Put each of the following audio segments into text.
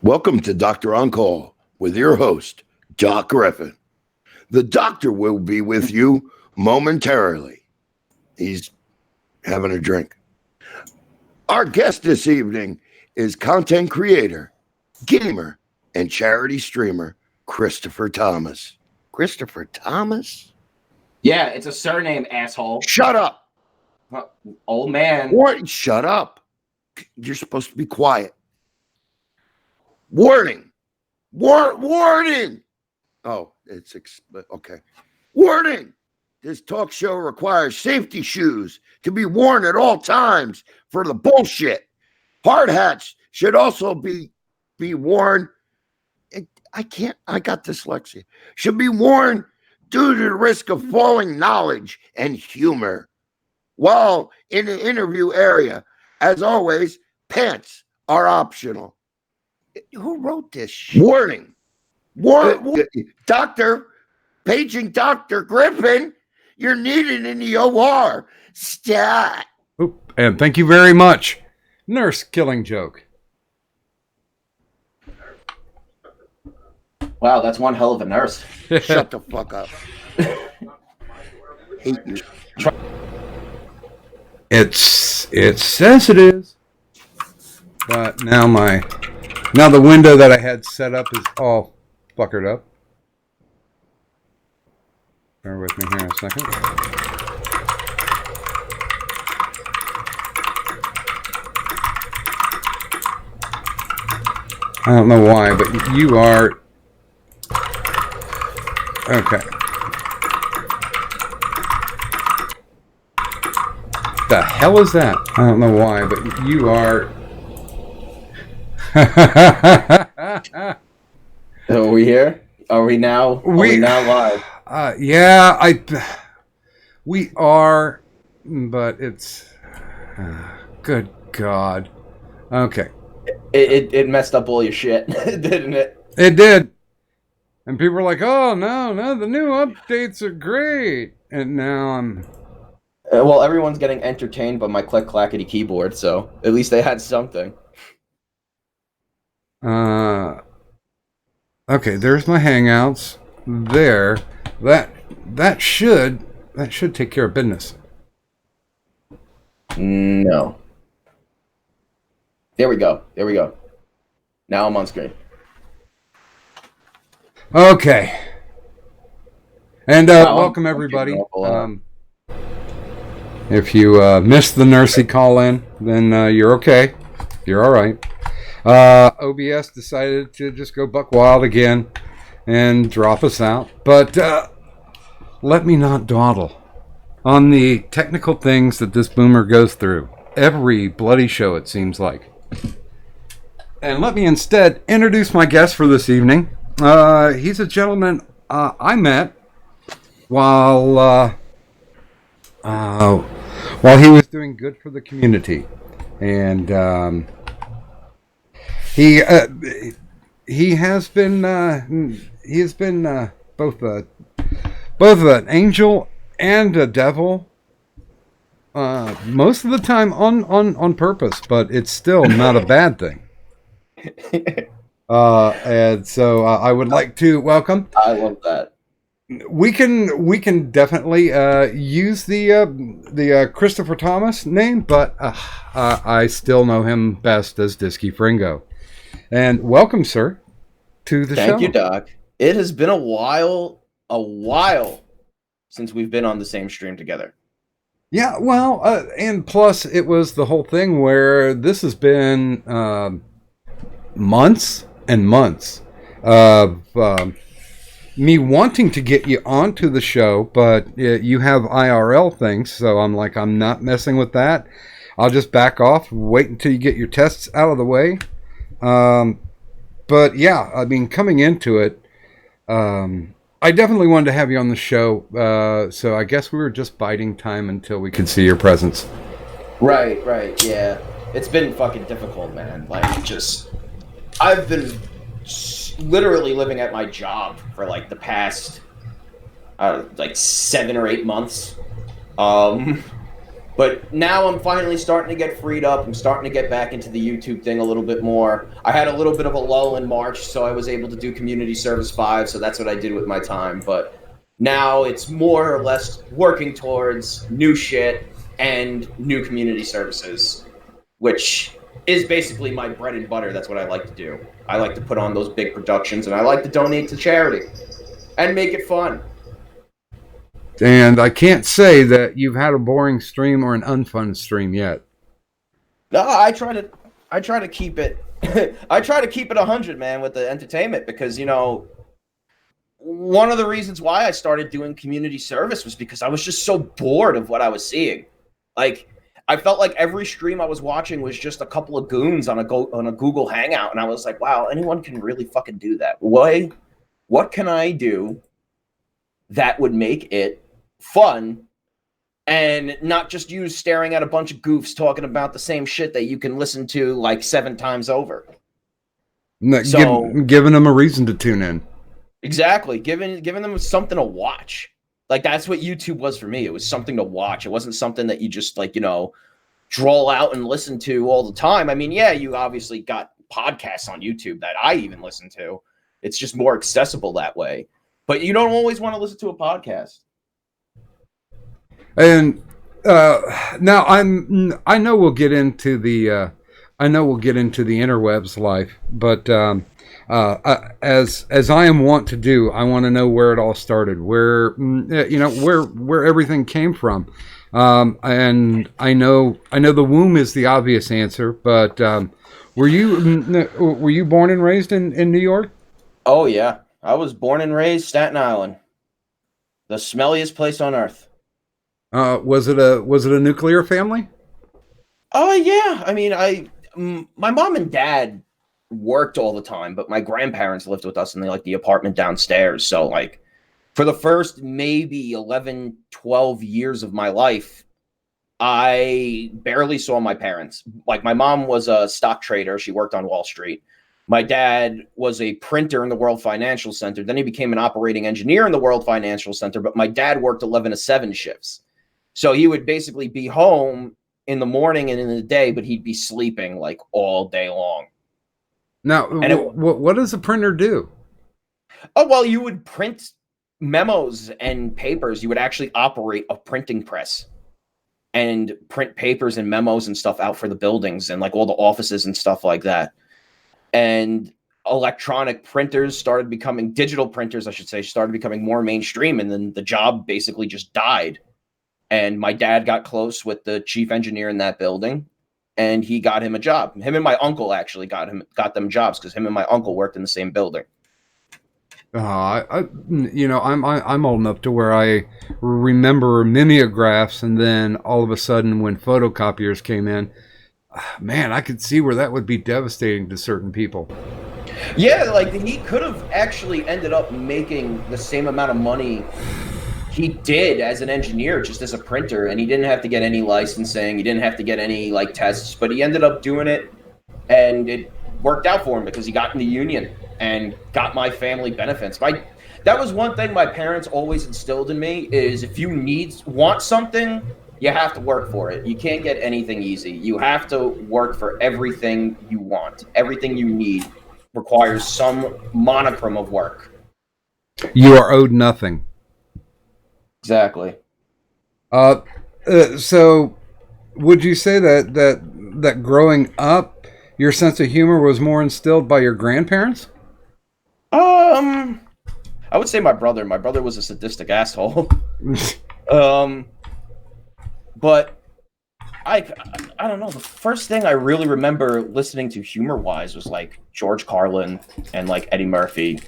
Welcome to Dr. On Call with your host, Doc Griffin. The doctor will be with you momentarily. He's having a drink. Our guest this evening is content creator, gamer, and charity streamer, Christopher Thomas. Christopher Thomas? Yeah, it's a surname, asshole. Shut up. Old man. What? Shut up. You're supposed to be quiet. Warning. Warning. Oh, it's okay. Warning. This talk show requires safety shoes to be worn at all times for the bullshit. Hard hats should also be worn. I got dyslexia. Should be worn due to the risk of falling knowledge and humor. While in the interview area, as always, pants are optional. Who wrote this shit? Warning. Doctor, paging Dr. Griffin, you're needed in the OR. Stat. Oop, and thank you very much. Nurse killing joke. Wow, that's one hell of a nurse. Shut the fuck up. Hate you. It says it is. But now the window that I had set up is all fuckered up. Bear with me here a second. I don't know why, but you are... Okay. The hell is that? I don't know why, but you are... Are we here? Are we now live? Yeah, we are, but it's good God. Okay. It messed up all your shit, didn't it? It did. And people were like, "Oh no, the new updates are great." And now I'm. Well, everyone's getting entertained by my click-clackety keyboard, so at least they had something. Okay, there's my Hangouts. There. That should take care of business. No. There we go. Now I'm on screen. Okay. And welcome everybody. If you missed the nursey call-in, then you're okay. You're all right. OBS decided to just go buck wild again and drop us out. But let me not dawdle on the technical things that this boomer goes through. Every bloody show, it seems like. And let me instead introduce my guest for this evening. He's a gentleman I met while he was doing good for the community. And... He has been both an angel and a devil most of the time on purpose, but it's still not a bad thing. And so I would like to welcome. I love that. We can definitely use the Christopher Thomas name, but I still know him best as Disky Fringo. And welcome, sir, to the show. Thank you, Doc. It has been a while since we've been on the same stream together. Yeah, well, and plus it was the whole thing where this has been months and months of me wanting to get you onto the show, but you have IRL things, so I'm like, I'm not messing with that. I'll just back off, wait until you get your tests out of the way. But yeah, I mean, coming into it, I definitely wanted to have you on the show. So I guess we were just biding time until we could see your presence. Right, yeah. It's been fucking difficult, man. Like, I've been literally living at my job for like the past, 7 or 8 months. But now I'm finally starting to get freed up. I'm starting to get back into the YouTube thing a little bit more. I had a little bit of a lull in March, so I was able to do Community Service 5, so that's what I did with my time. But now it's more or less working towards new shit and new community services, which is basically my bread and butter. That's what I like to do. I like to put on those big productions, and I like to donate to charity and make it fun. And I can't say that you've had a boring stream or an unfun stream yet. No, I try to keep it I try to keep it 100, man, with the entertainment, because, you know, one of the reasons why I started doing community service was because I was just so bored of what I was seeing. Like, I felt like every stream I was watching was just a couple of goons on a Google Hangout, and I was like, wow, anyone can really fucking do that. What can I do that would make it fun and not just you staring at a bunch of goofs talking about the same shit that you can listen to like 7 times over? So giving them a reason to tune in. Exactly. Giving them something to watch. Like, that's what YouTube was for me. It was something to watch. It wasn't something that you just, like, you know, drawl out and listen to all the time. I mean, yeah, you obviously got podcasts on YouTube that I even listen to. It's just more accessible that way. But you don't always want to listen to a podcast. And now I know we'll get into the interwebs life, but as I am wont to do, I want to know where it all started, where where everything came from, and I know the womb is the obvious answer, but were you born and raised in New York? Oh yeah, I was born and raised Staten Island, the smelliest place on earth. Was it a nuclear family? Oh yeah, I mean, my mom and dad worked all the time, but my grandparents lived with us in the apartment downstairs. So, like, for the first maybe 11, 12 years of my life, I barely saw my parents. Like, my mom was a stock trader. She worked on Wall Street. My dad was a printer in the World Financial Center. Then he became an operating engineer in the World Financial Center, but my dad worked 11 to 7 shifts. So he would basically be home in the morning and in the day, but he'd be sleeping like all day long. Now, what does a printer do? Oh, well, you would print memos and papers. You would actually operate a printing press and print papers and memos and stuff out for the buildings and like all the offices and stuff like that. And electronic printers digital printers, I should say, started becoming more mainstream. And then the job basically just died. And my dad got close with the chief engineer in that building, and he got him a job. Him and my uncle actually got them jobs because him and my uncle worked in the same building. I'm old enough to where I remember mimeographs, and then all of a sudden, when photocopiers came in, man, I could see where that would be devastating to certain people. Yeah, like, he could have actually ended up making the same amount of money he did as an engineer, just as a printer, and he didn't have to get any licensing. He didn't have to get any tests, but he ended up doing it, and it worked out for him because he got in the union and got my family benefits. That was one thing my parents always instilled in me, is if you want something, you have to work for it. You can't get anything easy. You have to work for everything you want. Everything you need requires some monochrome of work. You are owed nothing. Exactly. So would you say that growing up, your sense of humor was more instilled by your grandparents? I would say my brother. My brother was a sadistic asshole. But I don't know. The first thing I really remember listening to humor-wise was like George Carlin and like Eddie Murphy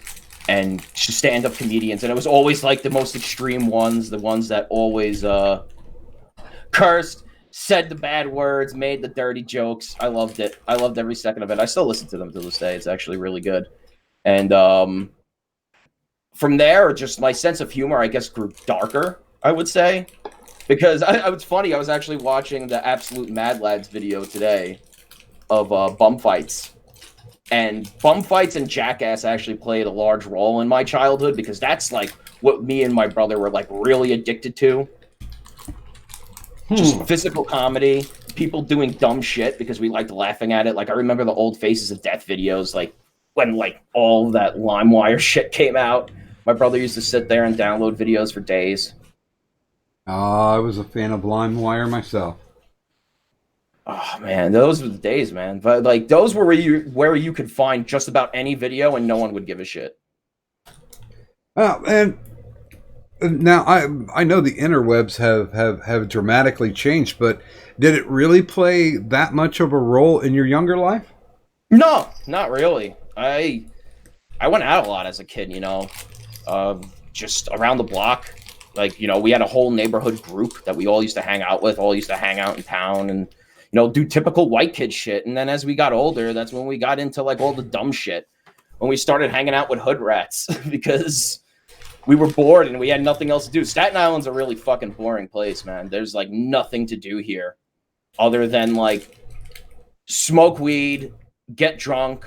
and stand-up comedians, and it was always like the most extreme ones, the ones that always cursed, said the bad words, made the dirty jokes. I loved it. I loved every second of it. I still listen to them to this day. It's actually really good. And from there, just my sense of humor, I guess, grew darker, I would say. Because it's funny, I was actually watching the Absolute Mad Lads video today of bum fights. And bum fights and Jackass actually played a large role in my childhood, because that's like what me and my brother were like really addicted to. Just physical comedy, people doing dumb shit because we liked laughing at it. Like I remember the old Faces of Death videos, like when like all that LimeWire shit came out. My brother used to sit there and download videos for days. I was a fan of LimeWire myself. Oh man, those were the days, man. But like those were where you could find just about any video and no one would give a shit. And now I know the interwebs have dramatically changed, but did it really play that much of a role in your younger life? No, not really. I went out a lot as a kid, you know, just around the block. Like, you know, we had a whole neighborhood group that we all used to hang out with, all used to hang out in town and, you know, do typical white kid shit. And then as we got older, that's when we got into like all the dumb shit. When we started hanging out with hood rats because we were bored and we had nothing else to do. Staten Island's a really fucking boring place, man. There's like nothing to do here other than like smoke weed, get drunk,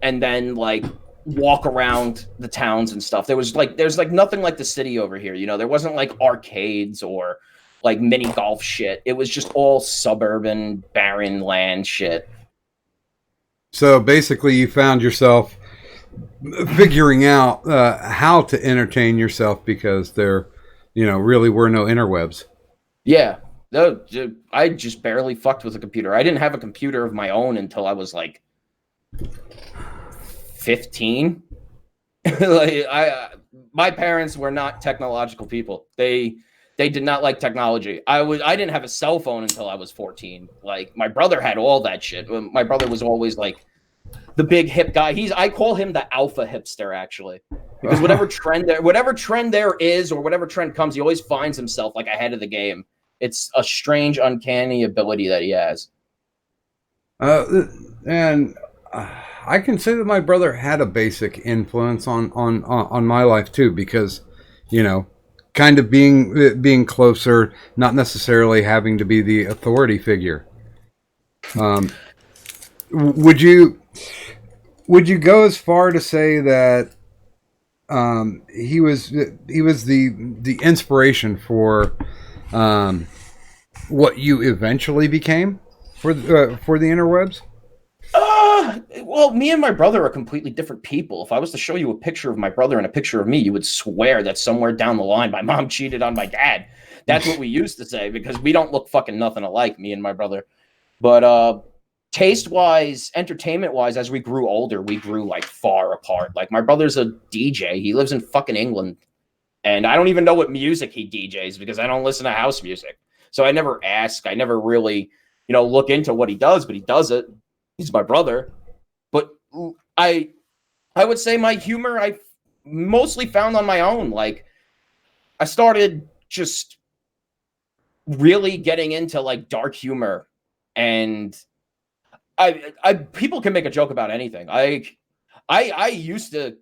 and then like walk around the towns and stuff. There's like nothing like the city over here. You know, there wasn't like arcades or like mini golf shit. It was just all suburban, barren land shit. So basically you found yourself figuring out how to entertain yourself because there, you know, really were no interwebs. Yeah. No, I just barely fucked with a computer. I didn't have a computer of my own until I was like 15. Like my parents were not technological people. They did not like technology. I didn't have a cell phone until I was 14. Like my brother had all that shit. My brother was always like the big hip guy. I call him the alpha hipster actually. Because whatever trend there is or whatever trend comes, he always finds himself like ahead of the game. It's a strange, uncanny ability that he has. And I can say that my brother had a basic influence on my life too, because, you know, kind of being closer, not necessarily having to be the authority figure. Would you go as far to say that he was the inspiration for what you eventually became for the interwebs? Well, me and my brother are completely different people. If I was to show you a picture of my brother and a picture of me, you would swear that somewhere down the line my mom cheated on my dad. That's what we used to say because we don't look fucking nothing alike, me and my brother. But taste-wise, entertainment-wise, as we grew older, we grew like far apart. Like my brother's a DJ. He lives in fucking England. And I don't even know what music he DJs because I don't listen to house music. So I never ask. I never really, you know, look into what he does, but he does it. He's my brother. But I would say my humor I mostly found on my own. Like I started just really getting into like dark humor, and I people can make a joke about anything. I used to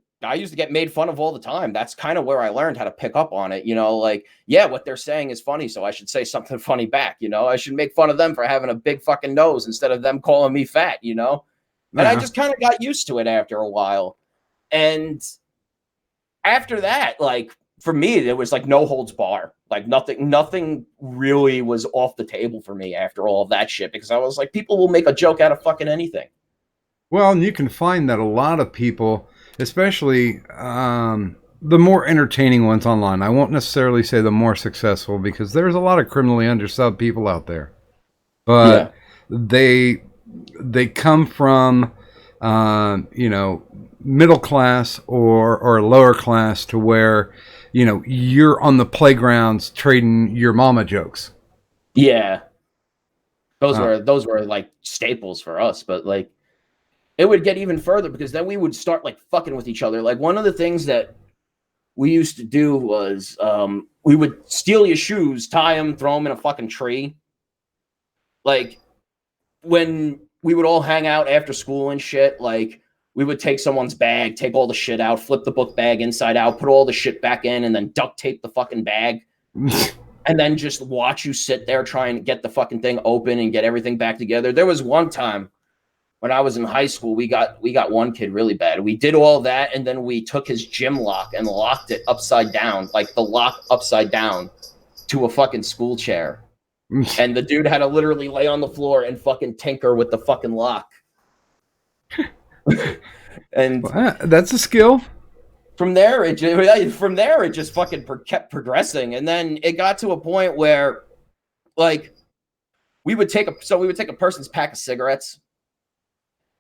get made fun of all the time. That's kind of where I learned how to pick up on it. You know, like, yeah, what they're saying is funny, so I should say something funny back. You know, I should make fun of them for having a big fucking nose instead of them calling me fat, you know? And I just kind of got used to it after a while. And after that, like, for me, there was like no holds bar. Like nothing really was off the table for me after all of that shit, because I was like, people will make a joke out of fucking anything. Well, and you can find that a lot of people, especially the more entertaining ones online, I won't necessarily say the more successful, because there's a lot of criminally undersubbed people out there. But yeah, they come from, you know, middle class or lower class to where, you know, you're on the playgrounds trading your mama jokes. Yeah. Those were like staples for us, but like it would get even further because then we would start like fucking with each other. Like one of the things that we used to do was we would steal your shoes, tie them, throw them in a fucking tree. Like when we would all hang out after school and shit, like we would take someone's bag, take all the shit out, flip the book bag inside out, put all the shit back in, and then duct tape the fucking bag. And then just watch you sit there trying to get the fucking thing open and get everything back together. There was one time when I was in high school, we got one kid really bad. We did all that, and then we took his gym lock and locked it upside down, like the lock upside down, to a fucking school chair. And the dude had to literally lay on the floor and fucking tinker with the fucking lock. And that's a skill. From there, it just fucking kept progressing, and then it got to a point where, like, we would take a person's pack of cigarettes,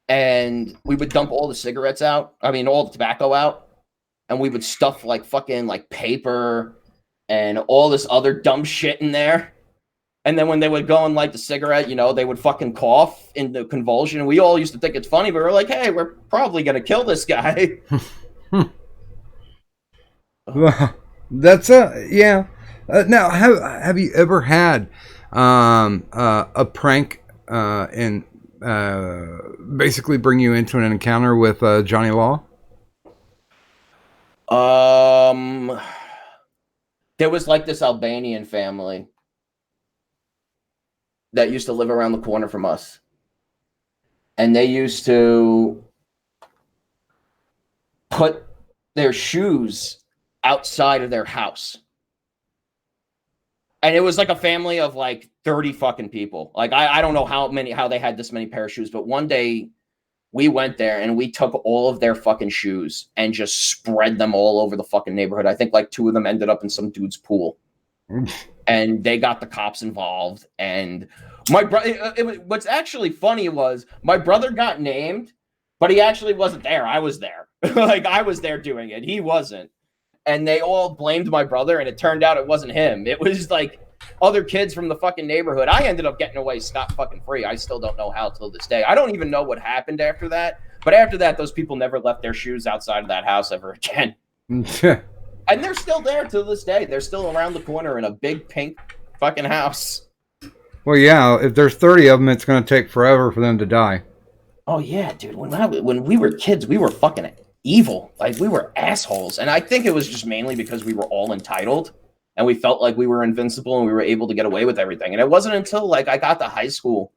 and we would dump all the cigarettes out. I mean, all the tobacco out, and we would stuff like fucking like paper and all this other dumb shit in there. And then when they would go and light the cigarette, you know, they would fucking cough into convulsion. We all used to think it's funny, but we're like, hey, we're probably gonna kill this guy. That's yeah. Now, have you ever had a prank and basically bring you into an encounter with Johnny Law? There was like this Albanian family that used to live around the corner from us, and they used to put their shoes outside of their house. And it was like a family of like 30 fucking people. Like, I don't know how they had this many pair of shoes, but one day we went there and we took all of their fucking shoes and just spread them all over the fucking neighborhood. I think like 2 of them ended up in some dude's pool. And they got the cops involved. And my brother, what's actually funny was my brother got named, but he actually wasn't there. I was there. Like, I was there doing it. He wasn't. And they all blamed my brother, and it turned out it wasn't him. It was like other kids from the fucking neighborhood. I ended up getting away scot fucking free. I still don't know how till this day. I don't even know what happened after that. But after that, those people never left their shoes outside of that house ever again. And they're still there to this day. They're still around the corner in a big pink fucking house. Well, yeah, if there's 30 of them, it's going to take forever for them to die. Oh, yeah, dude. When we were kids, we were fucking evil. Like, we were assholes. And I think it was just mainly because we were all entitled and we felt like we were invincible and we were able to get away with everything. And it wasn't until, like, I got to high school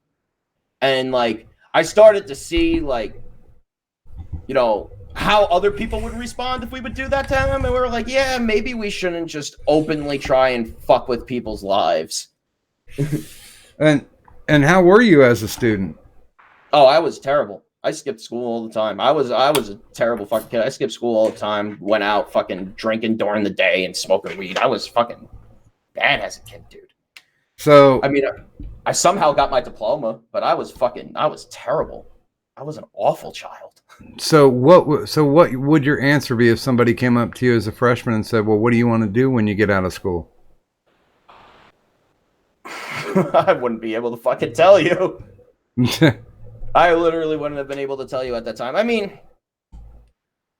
and, like, I started to see, like, you know, how other people would respond if we would do that to them. And we were like, yeah, maybe we shouldn't just openly try and fuck with people's lives. And how were you as a student? Oh, I was terrible. I skipped school all the time. I was a terrible fucking kid. I skipped school all the time, went out fucking drinking during the day and smoking weed. I was fucking bad as a kid, dude. So, I mean, I somehow got my diploma, but I was terrible. I was an awful child. So what would your answer be if somebody came up to you as a freshman and said, well, what do you want to do when you get out of school? I wouldn't be able to fucking tell you. I literally wouldn't have been able to tell you at that time. I mean,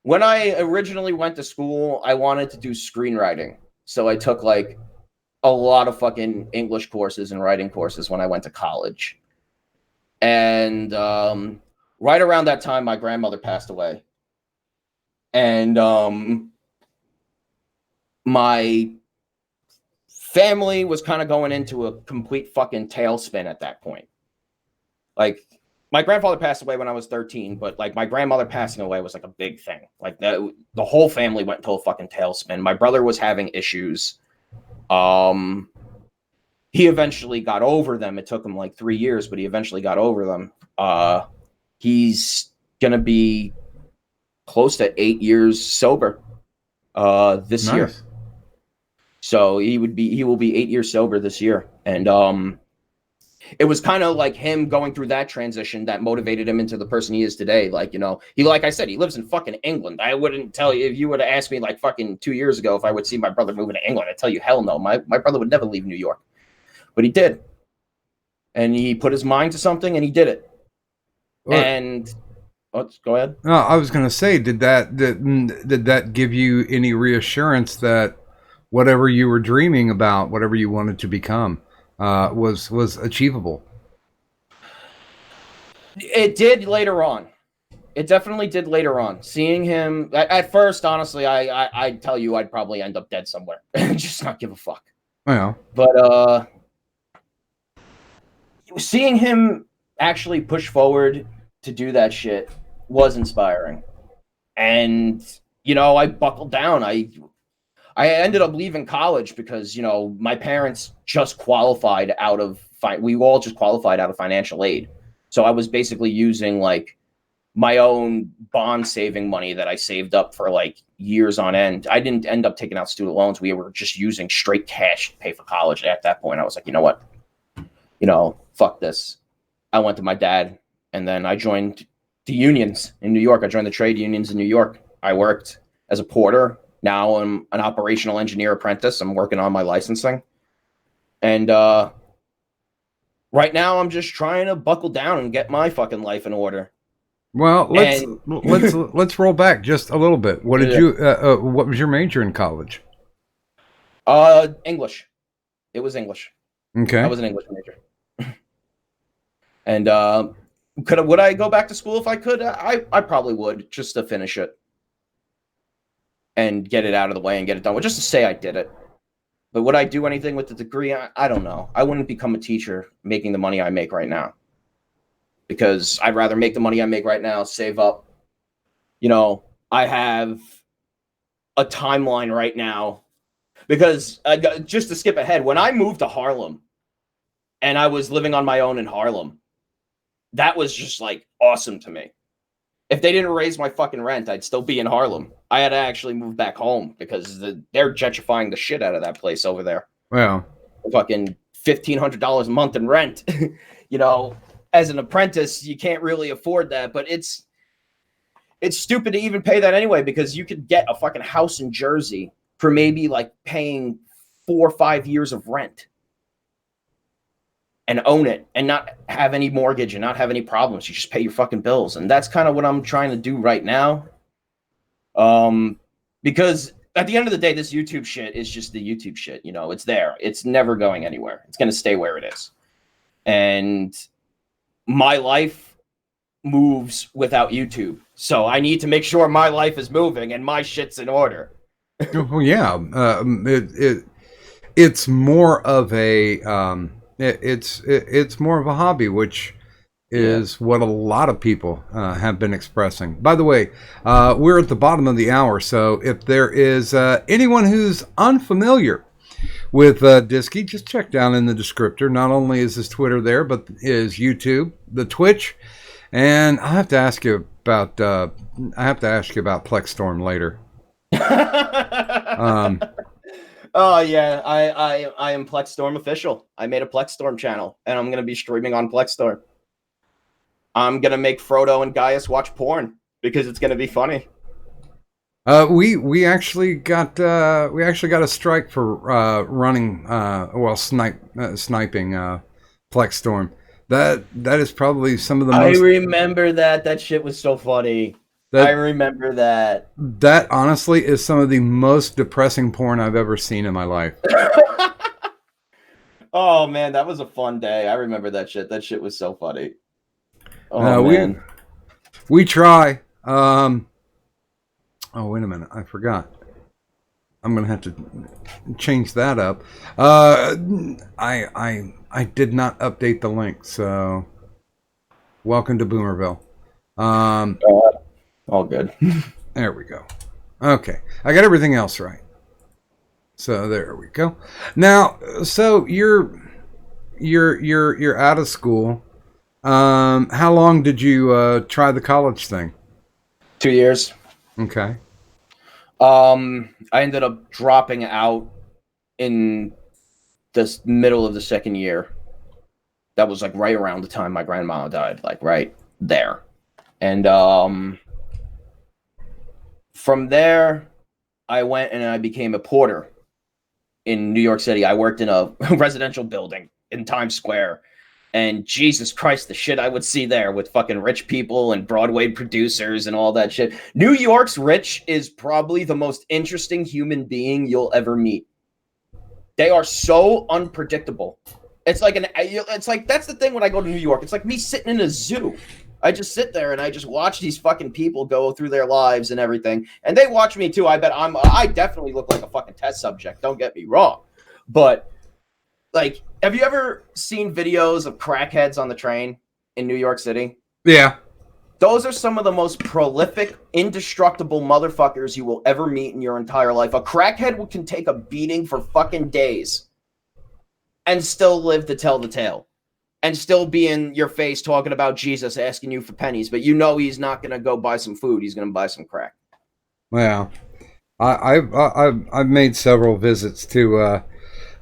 when I originally went to school, I wanted to do screenwriting. So I took like a lot of fucking English courses and writing courses when I went to college. And right around that time, my grandmother passed away. And my family was kind of going into a complete fucking tailspin at that point. Like, my grandfather passed away when I was 13, but like my grandmother passing away was like a big thing. Like the whole family went into a fucking tailspin. My brother was having issues. He eventually got over them. It took him like 3 years, but he eventually got over them. He's gonna be close to 8 years sober this year. So he will be 8 years sober this year. And it was kind of like him going through that transition that motivated him into the person he is today. Like, you know, like I said, he lives in fucking England. I wouldn't tell you if you would have asked me like fucking 2 years ago if I would see my brother moving to England. I'd tell you, hell no. My brother would never leave New York, but he did. And he put his mind to something and he did it. What? And go ahead. No, I was going to say, did that give you any reassurance that whatever you were dreaming about, whatever you wanted to become, was achievable? It did later on. It definitely did later on. Seeing him at first, honestly, I'd tell you I'd probably end up dead somewhere and just not give a fuck. Yeah. But seeing him actually push forward to do that shit was inspiring. And you know, I buckled down. I I ended up leaving college because, you know, my parents just qualified out of we all just qualified out of financial aid. So I was basically using like my own bond saving money that I saved up for like years on end. I didn't end up taking out student loans. We were just using straight cash to pay for college. At that point, I was like, you know what? You know, fuck this. I went to my dad, and then I joined the unions in New York. I joined the trade unions in New York. I worked as a porter. Now I'm an operational engineer apprentice. I'm working on my licensing. And right now I'm just trying to buckle down and get my fucking life in order. Well, let's roll back just a little bit. What did you what was your major in college? English. It was English. Okay. I was an English major. And would I go back to school if I could? I probably would, just to finish it and get it out of the way and get it done with, just to say I did it. But would I do anything with the degree? I don't know. I wouldn't become a teacher making the money I make right now, because I'd rather make the money I make right now, save up. You know, I have a timeline right now, because just to skip ahead, when I moved to Harlem and I was living on my own in Harlem, that was just like awesome to me. If they didn't raise my fucking rent, I'd still be in Harlem. I had to actually move back home because they're gentrifying the shit out of that place over there. Well, fucking $1,500 a month in rent. You know, as an apprentice, you can't really afford that, but it's stupid to even pay that anyway, because you could get a fucking house in Jersey for maybe like paying 4 or 5 years of rent and own it and not have any mortgage and not have any problems. You just pay your fucking bills. And that's kind of what I'm trying to do right now. Because at the end of the day, this YouTube shit is just the YouTube shit. You know, it's there. It's never going anywhere. It's going to stay where it is. And my life moves without YouTube. So I need to make sure my life is moving and my shit's in order. Well, yeah. It's more of a it's more of a hobby, which is what a lot of people have been expressing. By the way, we're at the bottom of the hour, so if there is anyone who's unfamiliar with Disky, just check down in the descriptor. Not only is his Twitter there, but his YouTube, the Twitch, and I have to ask you about Plexstorm later. Oh yeah, I am Plexstorm official. I made a Plexstorm channel, and I'm gonna be streaming on Plexstorm. I'm gonna make Frodo and Gaius watch porn because it's gonna be funny. We actually got a strike for running sniping Plexstorm. That is probably some of the most. I remember that. That shit was so funny. I remember that. That honestly is some of the most depressing porn I've ever seen in my life. Oh man, that was a fun day. I remember that shit. That shit was so funny. Oh man. We try. Oh wait a minute, I forgot. I'm gonna have to change that up. I did not update the link, so welcome to Boomerville. All good. There we go. Okay, I got everything else right. So there we go. Now, so you're out of school. How long did you try the college thing? 2 years. Okay. I ended up dropping out in the middle of the second year. That was like right around the time my grandma died, like right there. And from there, I went and I became a porter in New York City. I worked in a residential building in Times Square. And Jesus Christ, the shit I would see there with fucking rich people and Broadway producers and all that shit. New York's rich is probably the most interesting human being you'll ever meet. They are so unpredictable. It's like that's the thing when I go to New York. It's like me sitting in a zoo. I just sit there and I just watch these fucking people go through their lives and everything. And they watch me too. I bet I definitely look like a fucking test subject. Don't get me wrong. But like, have you ever seen videos of crackheads on the train in New York City? Yeah. Those are some of the most prolific, indestructible motherfuckers you will ever meet in your entire life. A crackhead can take a beating for fucking days and still live to tell the tale and still be in your face talking about Jesus, asking you for pennies. But you know he's not going to go buy some food. He's going to buy some crack. Well, I've made several visits to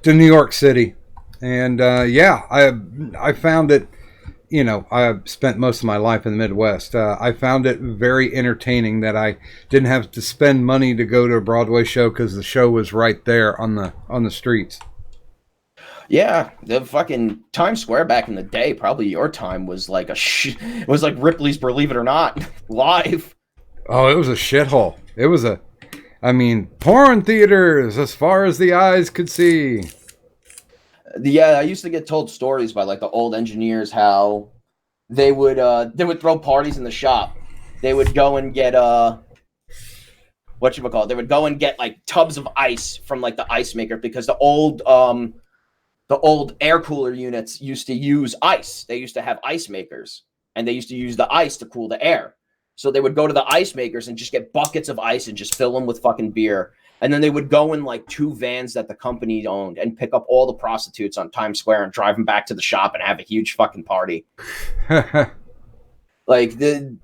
New York City, and I found it. You know, I've spent most of my life in the Midwest. I found it very entertaining that I didn't have to spend money to go to a Broadway show because the show was right there on the streets. Yeah, the fucking Times Square back in the day, probably your time, was like it was like Ripley's Believe It or Not live. Oh, it was a shithole. It was porn theaters as far as the eyes could see. Yeah, I used to get told stories by like the old engineers how they would throw parties in the shop. They would go and get They would go and get like tubs of ice from like the ice maker because the old air cooler units used to use ice. They used to have ice makers and they used to use the ice to cool the air. So they would go to the ice makers and just get buckets of ice and just fill them with fucking beer. And then they would go in like 2 vans that the company owned and pick up all the prostitutes on Times Square and drive them back to the shop and have a huge fucking party. Like the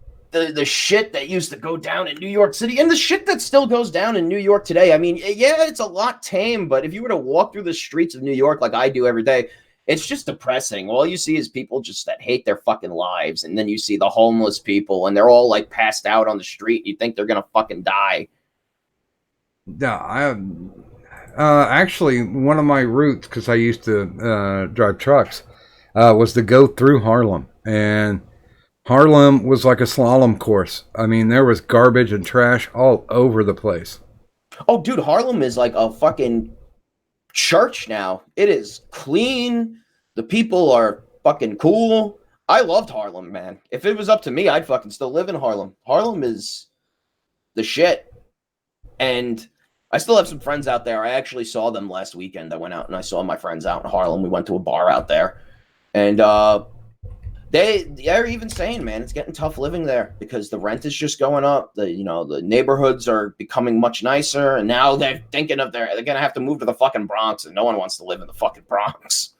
shit that used to go down in New York City and the shit that still goes down in New York today. I mean, yeah, it's a lot tame, but if you were to walk through the streets of New York like I do every day, it's just depressing. All you see is people just that hate their fucking lives. And then you see the homeless people and they're all like passed out on the street. You think they're going to fucking die. Yeah, actually, one of my routes, because I used to drive trucks, was to go through Harlem. And Harlem was like a slalom course. I mean, there was garbage and trash all over the place. Oh, dude, Harlem is like a fucking church now. It is clean. The people are fucking cool. I loved Harlem, man. If it was up to me, I'd fucking still live in Harlem. Harlem is the shit. And I still have some friends out there. I actually saw them last weekend. I went out and I saw my friends out in Harlem. We went to a bar out there. And they're even saying, man, it's getting tough living there because the rent is just going up. The neighborhoods are becoming much nicer. And now they're thinking they're going to have to move to the fucking Bronx. And no one wants to live in the fucking Bronx.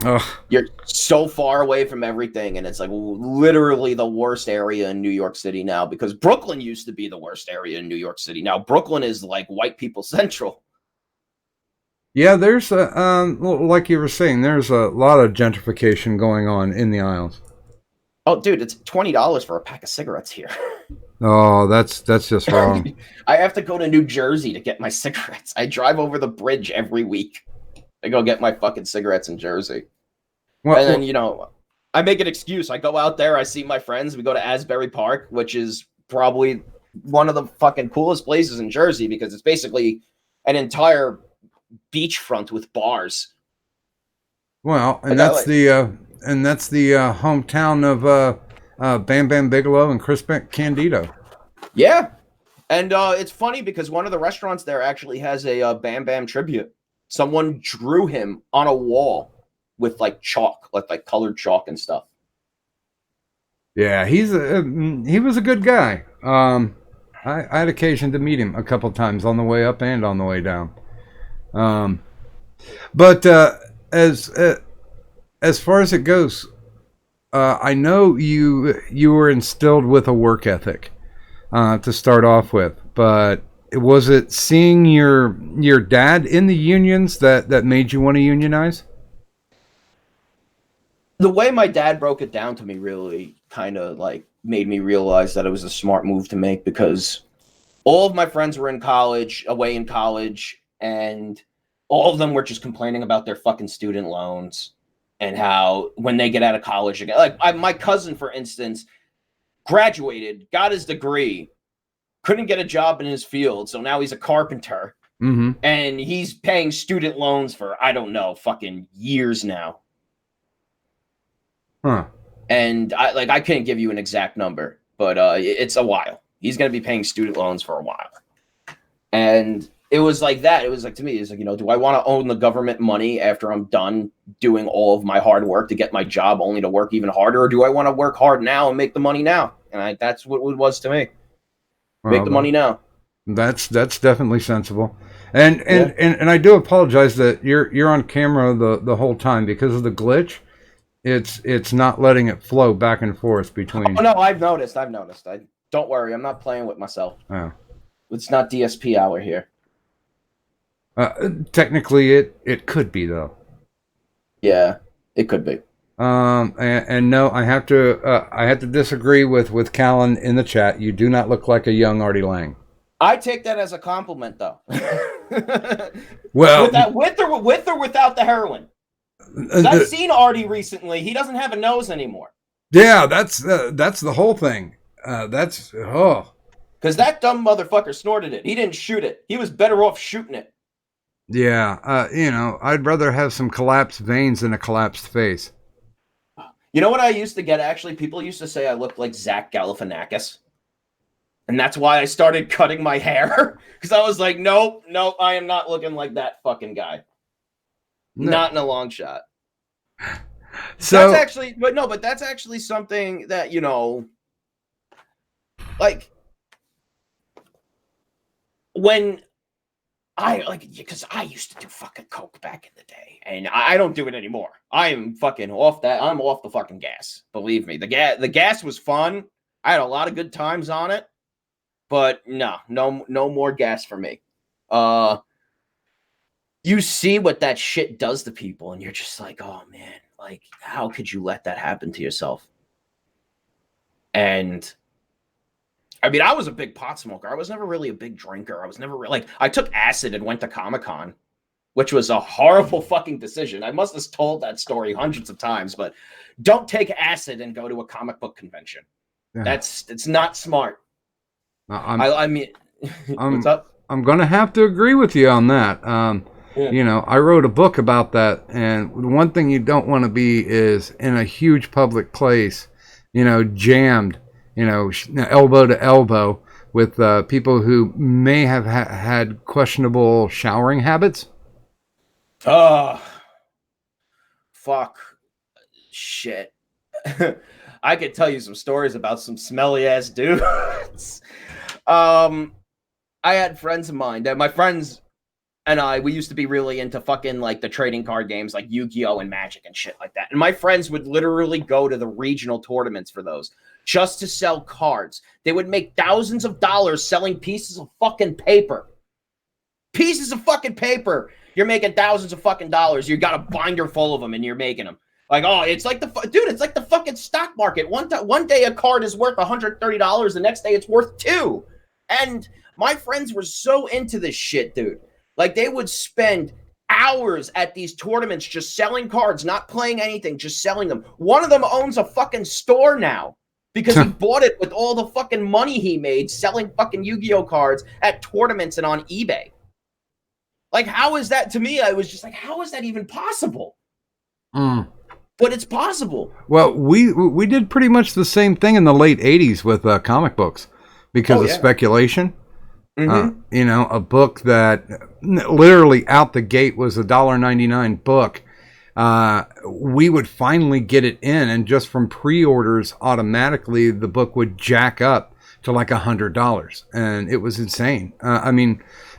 Ugh. You're so far away from everything, and it's like literally the worst area in New York City now because Brooklyn used to be the worst area in New York City. Now Brooklyn is like white people central. Yeah, there's like you were saying, there's a lot of gentrification going on in the aisles. Oh, dude, it's $20 for a pack of cigarettes here. Oh, that's just wrong. I have to go to New Jersey to get my cigarettes. I drive over the bridge every week. I go get my fucking cigarettes in Jersey. And then, I make an excuse. I go out there. I see my friends. We go to Asbury Park, which is probably one of the fucking coolest places in Jersey because it's basically an entire beachfront with bars. Well, and that's the hometown of Bam Bam Bigelow and Chris Candido. Yeah. And it's funny because one of the restaurants there actually has a Bam Bam tribute. Someone drew him on a wall with like chalk, like colored chalk and stuff. Yeah, he was a good guy. I had occasion to meet him a couple times on the way up and on the way down. But as far as it goes, I know you were instilled with a work ethic to start off with, but was it seeing your dad in the unions that made you want to unionize? The way my dad broke it down to me really kind of like made me realize that it was a smart move to make because all of my friends were away in college, and all of them were just complaining about their fucking student loans and how when they get out of college again, like my cousin, for instance, graduated, got his degree, couldn't get a job in his field, so now he's a carpenter. Mm-hmm. And he's paying student loans for, I don't know, fucking years now. Huh. And I can't give you an exact number, but it's a while. He's going to be paying student loans for a while. And it was like that. It was like, to me, it's like, do I want to own the government money after I'm done doing all of my hard work to get my job only to work even harder? Or do I want to work hard now and make the money now? And that's what it was to me. Make the money now. That's definitely sensible. And I do apologize that you're on camera the whole time because of the glitch. It's not letting it flow back and forth between. Oh no, I've noticed. Don't worry, I'm not playing with myself. Oh. It's not DSP hour here. Technically, it could be though. Yeah, it could be. And no, I have to disagree with Callan in the chat. You do not look like a young Artie Lang. I take that as a compliment, though. Well, with or without the heroin. I've seen Artie recently. He doesn't have a nose anymore. Yeah, that's the whole thing. Because that dumb motherfucker snorted it. He didn't shoot it. He was better off shooting it. Yeah, I'd rather have some collapsed veins than a collapsed face. You know what I used to get, actually? People used to say I looked like Zach Galifianakis. And that's why I started cutting my hair. Because I was like, nope, I am not looking like that fucking guy. No. Not in a long shot. So that's actually something that, like, when because I used to do fucking coke back in the day, and I don't do it anymore. I am fucking off that. I'm off the fucking gas. Believe me, the gas was fun. I had a lot of good times on it, but no more gas for me. You see what that shit does to people, and you're just like, oh man, like, how could you let that happen to yourself? And I mean, I was a big pot smoker. I was never really a big drinker. I was never really, I took acid and went to Comic-Con, which was a horrible fucking decision. I must have told that story hundreds of times, but don't take acid and go to a comic book convention. Yeah. It's not smart. I mean, what's up? I'm going to have to agree with you on that. I wrote a book about that, and one thing you don't want to be is in a huge public place, jammed, elbow to elbow with people who may have had questionable showering habits. Oh, fuck. Shit. I could tell you some stories about some smelly ass dudes. I had friends of mine that my friends and we used to be really into fucking like the trading card games like Yu-Gi-Oh! And Magic and shit like that. And my friends would literally go to the regional tournaments for those just to sell cards. They would make thousands of dollars selling pieces of fucking paper. Pieces of fucking paper. You're making thousands of fucking dollars. You got a binder full of them and you're making them. Like, oh, it's like it's like the fucking stock market. One day a card is worth $130. The next day it's worth $2. And my friends were so into this shit, dude. Like, they would spend hours at these tournaments just selling cards, not playing anything, just selling them. One of them owns a fucking store now because he bought it with all the fucking money he made selling fucking Yu-Gi-Oh cards at tournaments and on eBay. Like, how is that? To me, I was just like, how is that even possible? But it's possible. Well, we did pretty much the same thing in the late 80s with comic books because of speculation. Mm-hmm. A book that literally out the gate was a $1.99 book. We would finally get it in, and just from pre-orders, automatically the book would jack up to like $100, and it was insane.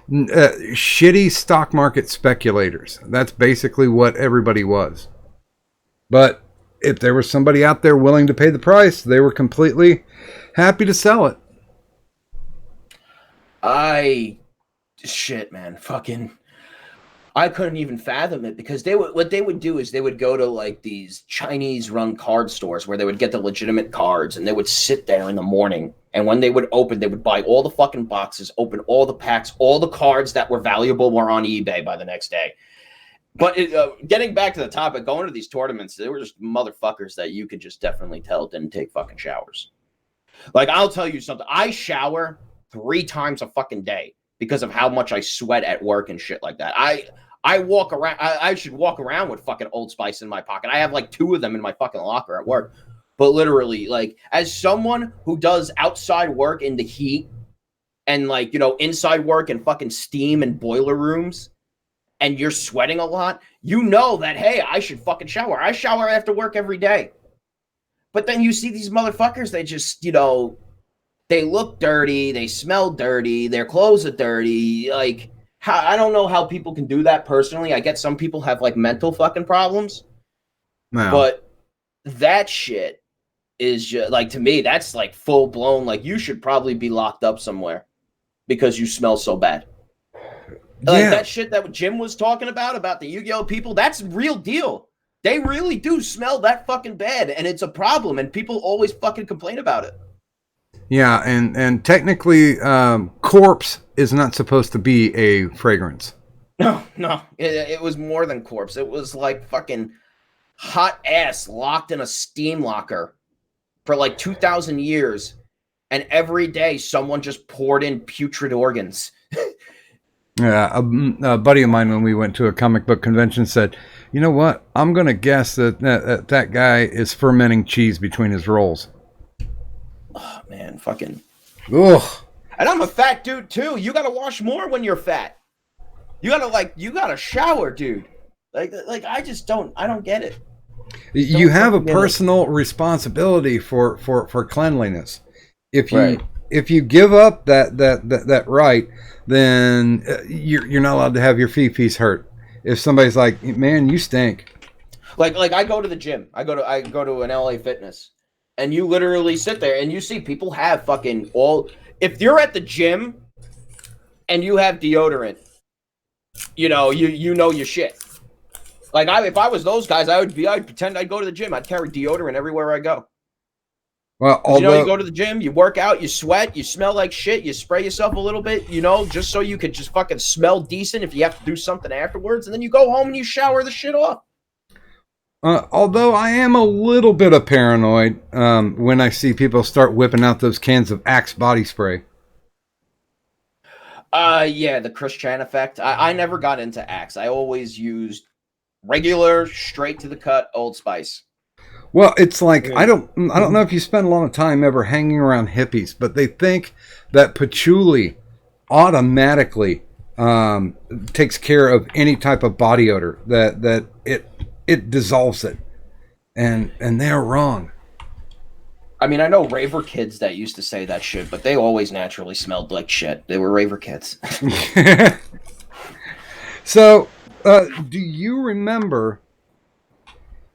Shitty stock market speculators. That's basically what everybody was. But if there was somebody out there willing to pay the price, they were completely happy to sell it. I couldn't even fathom it because what they would do is they would go to like these Chinese run card stores where they would get the legitimate cards and they would sit there in the morning. And when they would open, they would buy all the fucking boxes, open all the packs, all the cards that were valuable were on eBay by the next day. But getting back to the topic, going to these tournaments, they were just motherfuckers that you could just definitely tell didn't take fucking showers. Like, I'll tell you something. I shower 3 times a fucking day because of how much I sweat at work and shit like that. I walk around. I should walk around with fucking Old Spice in my pocket. I have like 2 of them in my fucking locker at work. But literally, like, as someone who does outside work in the heat, and like, you know, inside work and fucking steam and boiler rooms, and you're sweating a lot, you know that, hey, I should fucking shower. I shower after work every day. But then you see these motherfuckers, they just, you know, they look dirty, they smell dirty, their clothes are dirty. Like, I don't know how people can do that personally. I get some people have like mental fucking problems. Wow. But that shit is just like, to me, that's like full blown. Like, you should probably be locked up somewhere because you smell so bad. Like that shit that Jim was talking about the Yu-Gi-Oh people, that's real deal. They really do smell that fucking bad, and it's a problem, and people always fucking complain about it. Yeah, and technically, corpse is not supposed to be a fragrance. No, it was more than corpse. It was like fucking hot ass locked in a steam locker for like 2,000 years, and every day someone just poured in putrid organs. Yeah, a buddy of mine when we went to a comic book convention said, "You know what? I'm going to guess that guy is fermenting cheese between his rolls." Oh man, fucking. Ugh. And I'm a fat dude too. You gotta wash more when you're fat. You gotta shower, dude. Like I don't get it. You have a personal responsibility for cleanliness. If you give up that right, then you're not allowed to have your feces hurt. If somebody's like, "Man, you stink." Like I go to the gym. I go to an LA Fitness, and you literally sit there and you see people have fucking all. If you're at the gym and you have deodorant, you know your shit. Like if I was those guys, I'd pretend I'd go to the gym. I'd carry deodorant everywhere I go. Well, you go to the gym, you work out, you sweat, you smell like shit, you spray yourself a little bit, just so you could just fucking smell decent if you have to do something afterwards, and then you go home and you shower the shit off. Although I am a little bit of paranoid when I see people start whipping out those cans of Axe body spray. Yeah, the Chris Chan effect. I never got into Axe. I always used regular, straight to the cut Old Spice. Well, it's like, I don't know if you spend a lot of time ever hanging around hippies, but they think that patchouli automatically takes care of any type of body odor, that it dissolves it, and they're wrong. I mean, I know raver kids that used to say that shit, but they always naturally smelled like shit. They were raver kids. So, do you remember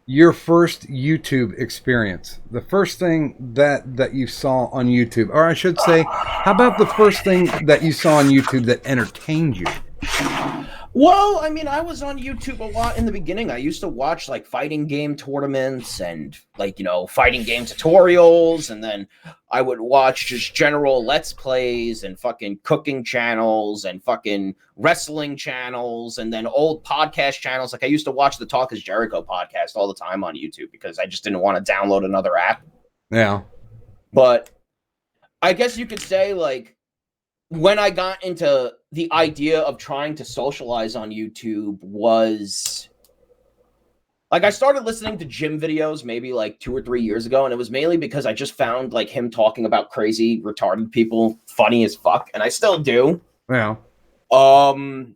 your first YouTube experience? The first thing that you saw on YouTube, or I should say, how about the first thing that you saw on YouTube that entertained you? Well, I mean, I was on YouTube a lot in the beginning. I used to watch like fighting game tournaments and fighting game tutorials, and then I would watch just general Let's Plays and fucking cooking channels and fucking wrestling channels, and then old podcast channels. Like I used to watch the Talk is Jericho podcast all the time on YouTube because I just didn't want to download another app. Yeah. But I guess you could say like when I got into the idea of trying to socialize on YouTube was like I started listening to Jim videos maybe like 2 or 3 years ago, and it was mainly because I just found like him talking about crazy retarded people funny as fuck, and I still do. Yeah. And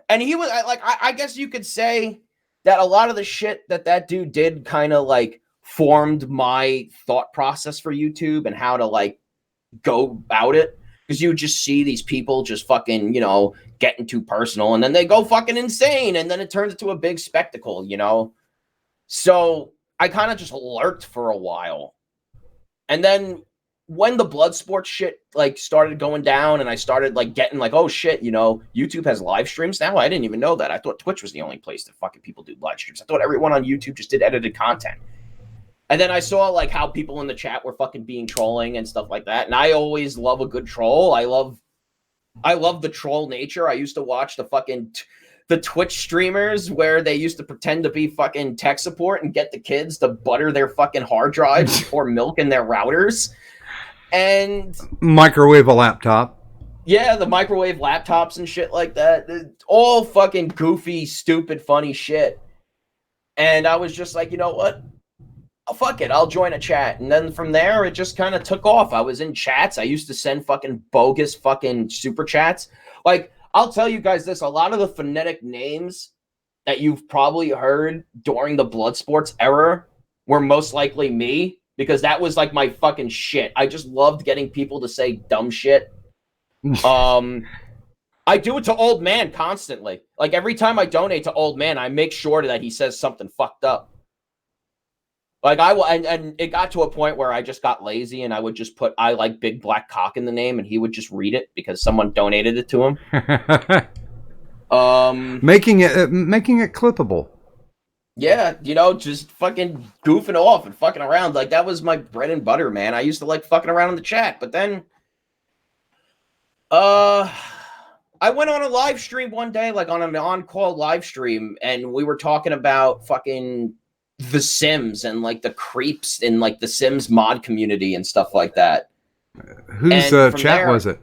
he was like, I guess you could say that a lot of the shit that dude did kind of like formed my thought process for YouTube and how to like go about it. Because you would just see these people just fucking, getting too personal, and then they go fucking insane, and then it turns into a big spectacle, So I kind of just lurked for a while. And then when the blood sports shit like started going down, and I started like getting like, oh shit, YouTube has live streams now. I didn't even know that. I thought Twitch was the only place that fucking people do live streams. I thought everyone on YouTube just did edited content. And then I saw like how people in the chat were fucking being trolling and stuff like that. And I always love a good troll. I love the troll nature. I used to watch the Twitch streamers where they used to pretend to be fucking tech support and get the kids to butter their fucking hard drives or milk in their routers. And microwave a laptop. Yeah, the microwave laptops and shit like that. All fucking goofy, stupid, funny shit. And I was just like, you know what? fuck it, I'll join a chat. And then from there, it just kind of took off. I was in chats. I used to send fucking bogus fucking super chats. Like, I'll tell you guys this, a lot of the phonetic names that you've probably heard during the blood sports era were most likely me, because that was like my fucking shit. I just loved getting people to say dumb shit. I do it to Old Man constantly. Like, every time I donate to Old Man, I make sure that he says something fucked up. Like, I will, and it got to a point where I just got lazy, and I would just put "I like big black cock" in the name, and he would just read it because someone donated it to him. Making it clippable. Yeah, you know, just fucking goofing off and fucking around. Like, that was my bread and butter, man. I used to like fucking around in the chat, but then, I went on a live stream one day, like on an on-call live stream, and we were talking about fucking The Sims and like the creeps in like the Sims mod community and stuff like that. Whose chat was it?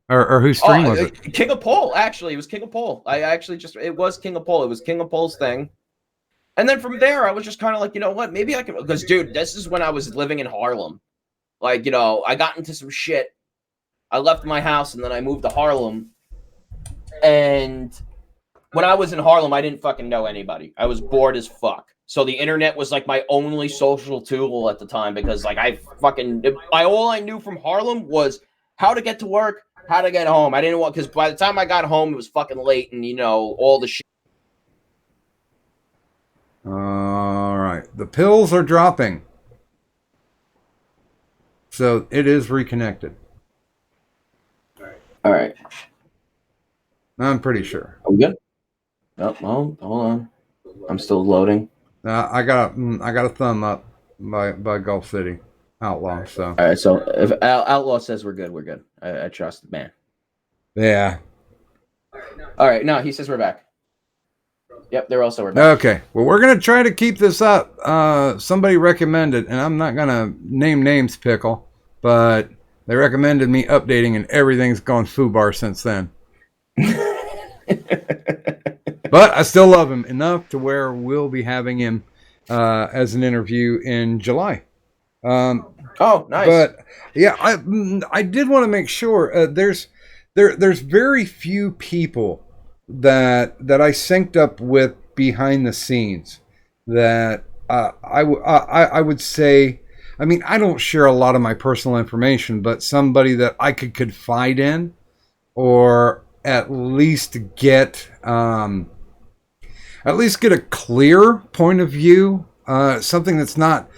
Or whose stream was it? King of Pole, actually. It was King of Pole. It was King of Pole. It was King of Pole's thing. And then from there, I was just kind of like, you know what? Maybe I can, because dude, this is when I was living in Harlem. Like, you know, I got into some shit. I left my house and then I moved to Harlem. And when I was in Harlem, I didn't fucking know anybody. I was bored as fuck. So the internet was like my only social tool at the time, because like all I knew from Harlem was how to get to work, how to get home. I didn't want, because by the time I got home, it was fucking late, and you know, all the shit. All right. The pills are dropping. So it is reconnected. All right. I'm pretty sure. Are we good? Oh, hold on. I'm still loading. I got a thumb up by Gulf City Outlaw. So all right. So if Outlaw says we're good, we're good. I trust the man. Yeah. All right. No, he says we're back. Yep, we're back. Okay. Well, we're gonna try to keep this up. Somebody recommended, and I'm not gonna name names, Pickle, but they recommended me updating, and everything's gone foobar since then. But I still love him enough to where we'll be having him as an interview in July. Oh, nice. But yeah, I did want to make sure there's very few people that I synced up with behind the scenes that I would say. I mean, I don't share a lot of my personal information, but somebody that I could confide in, or at least get a clear point of view, something that's not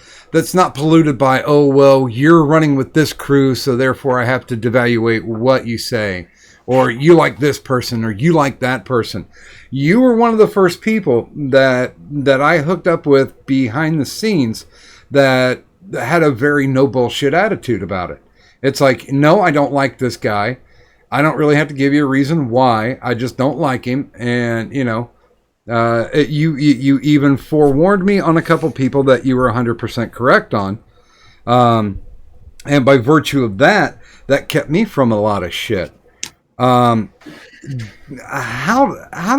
polluted by, oh well, you're running with this crew, so therefore I have to devaluate what you say, or you like this person, or you like that person. You were one of the first people that I hooked up with behind the scenes that had a very no bullshit attitude about it. It's like, no, I don't like this guy. I don't really have to give you a reason why. I just don't like him. And, you know, you even forewarned me on a couple people that you were 100% correct on. And by virtue of that kept me from a lot of shit. How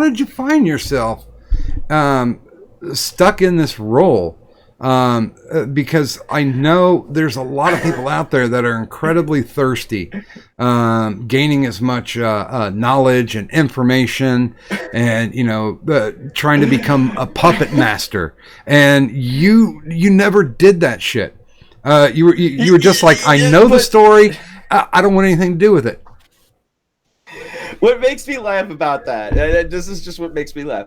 did you find yourself stuck in this role? Because I know there's a lot of people out there that are incredibly thirsty, gaining as much knowledge and information, and you know, trying to become a puppet master. And you never did that shit. You were just like, I know the story. I don't want anything to do with it. What makes me laugh about that, this is just what makes me laugh,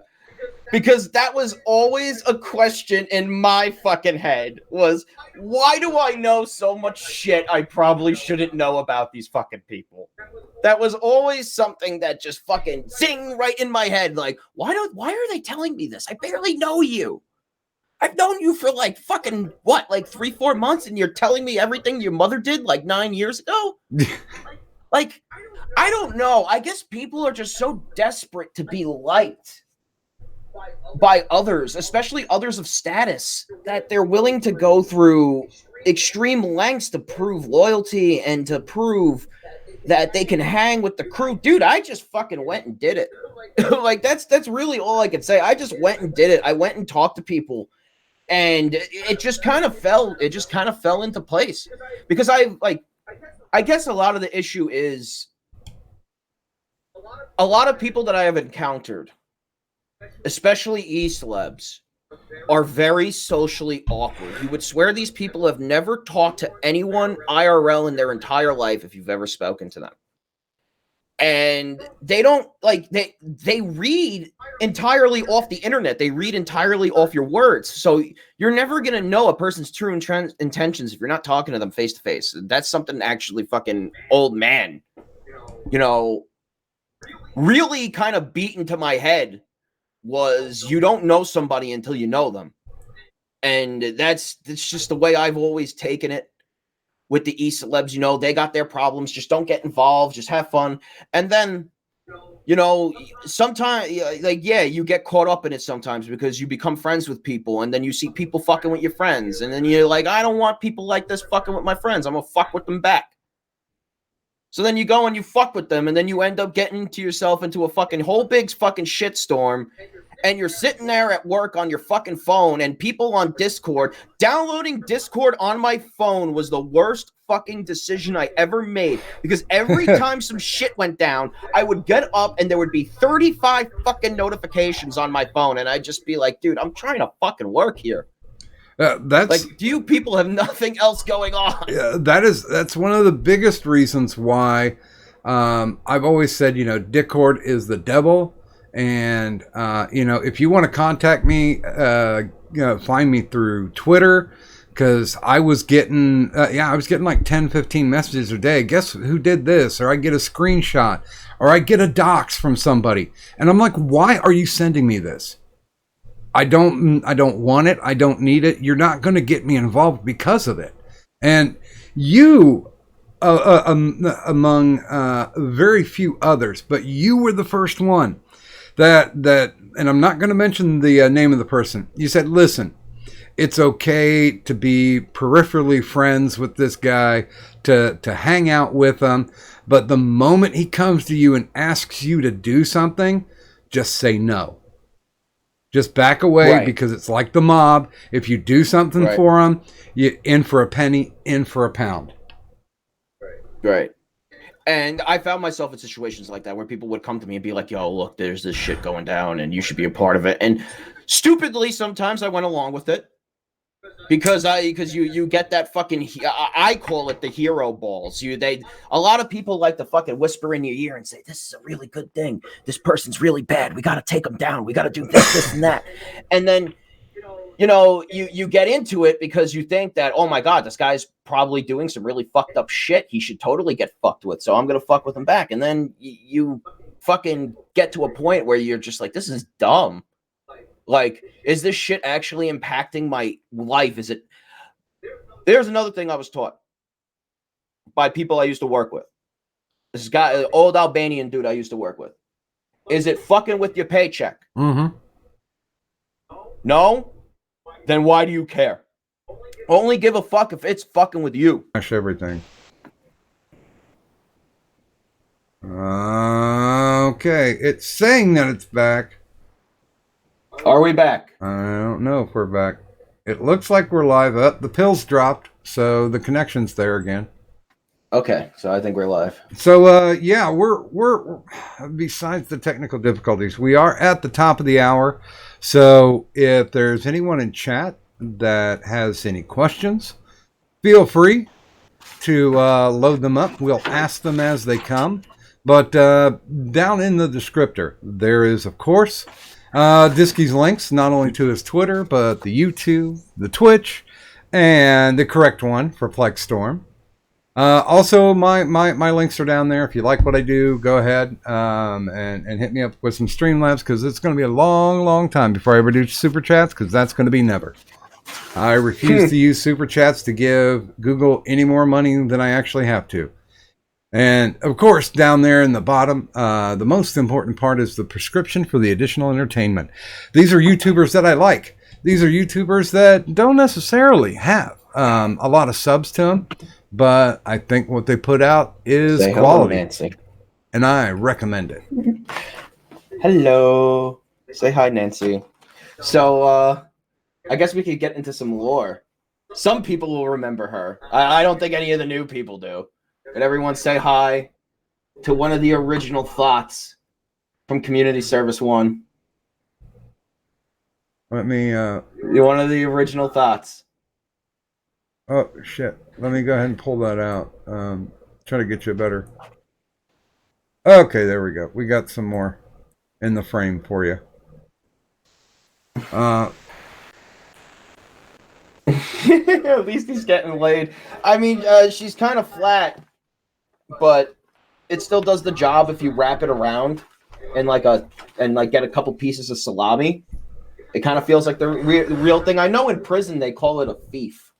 because that was always a question in my fucking head, was why do I know so much shit I probably shouldn't know about these fucking people? That was always something that just fucking zing right in my head. Like, why are they telling me this? I barely know you. I've known you for like fucking what, like 3-4 months, and you're telling me everything your mother did like 9 years ago? Like, I don't know. I guess people are just so desperate to be liked by others, especially others of status, that they're willing to go through extreme lengths to prove loyalty and to prove that they can hang with the crew. Dude, I just fucking went and did it. Like, that's really all I can say. I just went and did it. I went and talked to people And it just kind of fell into place, because I guess a lot of the issue is a lot of people that I have encountered, especially E-celebs, are very socially awkward. You would swear these people have never talked to anyone IRL in their entire life if you've ever spoken to them. And they don't they read entirely off the internet. They read entirely off your words. So you're never going to know a person's true intentions if you're not talking to them face to face. That's something actually fucking old man, really kind of beat into my head, was you don't know somebody until you know them. And that's just the way I've always taken it with the E-celebs. They got their problems. Just don't get involved. Just have fun. And then, sometimes, you get caught up in it sometimes because you become friends with people, and then you see people fucking with your friends. And then you're like, I don't want people like this fucking with my friends. I'm going to fuck with them back. So then you go and you fuck with them, and then you end up getting yourself into a fucking whole big fucking shitstorm, and you're sitting there at work on your fucking phone, and people on Discord. Downloading Discord on my phone was the worst fucking decision I ever made, because every time some shit went down, I would get up and there would be 35 fucking notifications on my phone, and I'd just be like, dude, I'm trying to fucking work here. That's do you people have nothing else going on? Yeah, that's one of the biggest reasons why I've always said, Discord is the devil. And, if you want to contact me, find me through Twitter, because I was getting like 10, 15 messages a day. Guess who did this? Or I get a screenshot, or I get a dox from somebody. And I'm like, why are you sending me this? I don't want it. I don't need it. You're not going to get me involved because of it. And you, among very few others, but you were the first one that, and I'm not going to mention the name of the person. You said, listen, it's okay to be peripherally friends with this guy, to hang out with him. But the moment he comes to you and asks you to do something, just say no. Just back away, right? Because it's like the mob. If you do something for them, you in for a penny, in for a pound. Right. And I found myself in situations like that where people would come to me and be like, yo, look, there's this shit going down and you should be a part of it. And stupidly, sometimes I went along with it. Because you get that fucking, I call it the hero balls. A lot of people like to fucking whisper in your ear and say, this is a really good thing. This person's really bad. We got to take them down. We got to do this, and that. And then, you get into it because you think that, oh my God, this guy's probably doing some really fucked up shit. He should totally get fucked with. So I'm going to fuck with him back. And then you fucking get to a point where you're just like, this is dumb. Like, is this shit actually impacting my life? There's another thing I was taught by people I used to work with. This guy, an old Albanian dude I used to work with. Is it fucking with your paycheck? Mm-hmm. No? Then why do you care? Only give a fuck if it's fucking with you. Crash everything. Okay, it's saying that it's back. Are we back? I don't know if we're back. It looks like we're live up. The pills dropped, so the connection's there again. Okay, so I think we're live. So, we're besides the technical difficulties, we are at the top of the hour. So if there's anyone in chat that has any questions, feel free to load them up. We'll ask them as they come. But down in the descriptor, there is, of course, Disky's links, not only to his Twitter, but the YouTube, the Twitch, and the correct one for Plex Storm. Also, my links are down there. If you like what I do, go ahead and hit me up with some Streamlabs, because it's going to be a long, long time before I ever do Super Chats, because that's going to be never. I refuse to use Super Chats to give Google any more money than I actually have to. And, of course, down there in the bottom, the most important part is the prescription for the additional entertainment. These are YouTubers that I like. These are YouTubers that don't necessarily have a lot of subs to them, but I think what they put out is Say quality. Hello, Nancy. And I recommend it. Hello. Say hi, Nancy. So, I guess we could get into some lore. Some people will remember her. I don't think any of the new people do. But everyone say hi to one of the original thoughts from Community Service 1. Let me. One of the original thoughts. Oh shit! Let me go ahead and pull that out. Try to get you better. Okay, there we go. We got some more in the frame for you. At least he's getting laid. I mean, she's kind of flat, but it still does the job if you wrap it around and get a couple pieces of salami. It kind of feels like the real thing. I know in prison they call it a fief,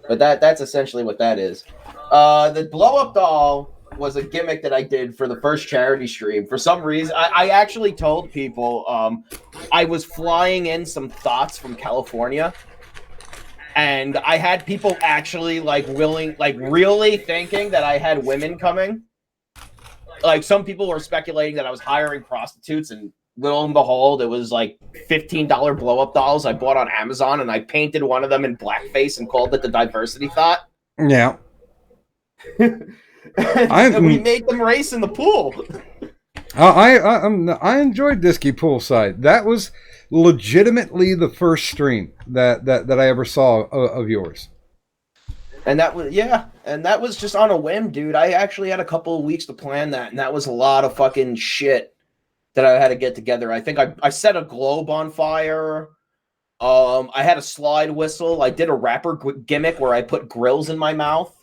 but that's essentially what that is. The blow up doll was a gimmick that I did for the first charity stream. For some reason, I actually told people I was flying in some thoughts from California. And I had people actually really thinking that I had women coming. Like some people were speculating that I was hiring prostitutes, and lo and behold, it was like $15 blow up dolls I bought on Amazon, and I painted one of them in blackface and called it the diversity thought. Yeah. And we made them race in the pool. I enjoyed Disky Poolside. That was legitimately the first stream that I ever saw of yours. And that was just on a whim, dude. I actually had a couple of weeks to plan that, and that was a lot of fucking shit that I had to get together. I think I set a globe on fire. I had a slide whistle. I did a rapper gimmick where I put grills in my mouth.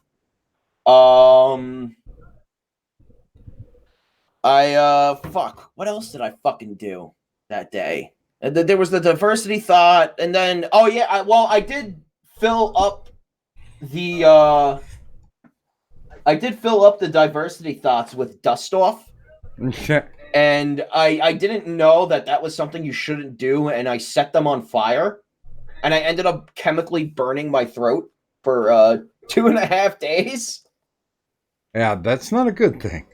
What else did I fucking do that day? And then there was the diversity thought, and then I did fill up the diversity thoughts with dust off. And I didn't know that was something you shouldn't do, and I set them on fire, and I ended up chemically burning my throat for 2.5 days. Yeah, that's not a good thing.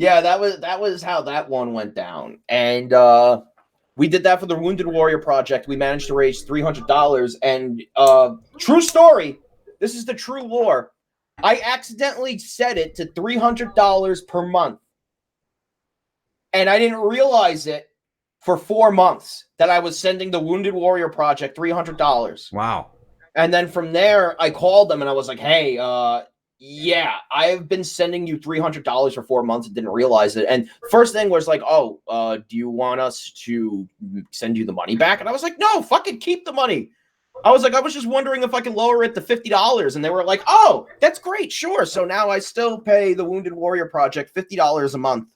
Yeah, that was how that one went down. And we did that for the Wounded Warrior Project. We managed to raise $300. And true story, this is the true lore. I accidentally set it to $300 per month. And I didn't realize it for 4 months that I was sending the Wounded Warrior Project $300. Wow. And then from there, I called them and I was like, hey, yeah, I've been sending you $300 for 4 months and didn't realize it. And first thing was like, do you want us to send you the money back? And I was like, no, fucking keep the money. I was just wondering if I could lower it to $50. And they were like, oh, that's great. Sure. So now I still pay the Wounded Warrior Project $50 a month.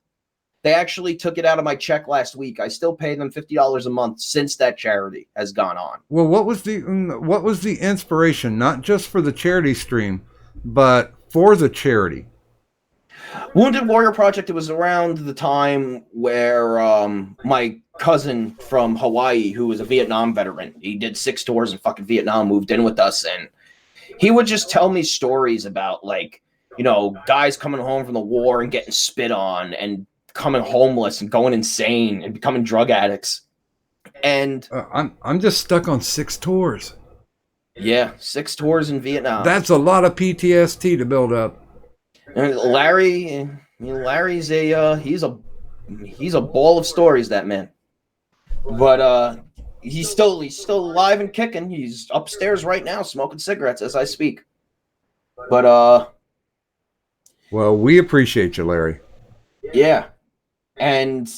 They actually took it out of my check last week. I still pay them $50 a month since that charity has gone on. Well, what was the inspiration, not just for the charity stream, but for the charity? Wounded Warrior Project, it was around the time where my cousin from Hawaii, who was a Vietnam veteran, he did 6 tours in fucking Vietnam, moved in with us, and he would just tell me stories about, like, you know, guys coming home from the war and getting spit on and becoming homeless and going insane and becoming drug addicts. And I'm just stuck on 6 tours. Yeah, 6 tours in Vietnam. That's a lot of PTSD to build up. And Larry's he's a ball of stories, that man. But he's still alive and kicking. He's upstairs right now smoking cigarettes as I speak. But well, we appreciate you, Larry. Yeah. And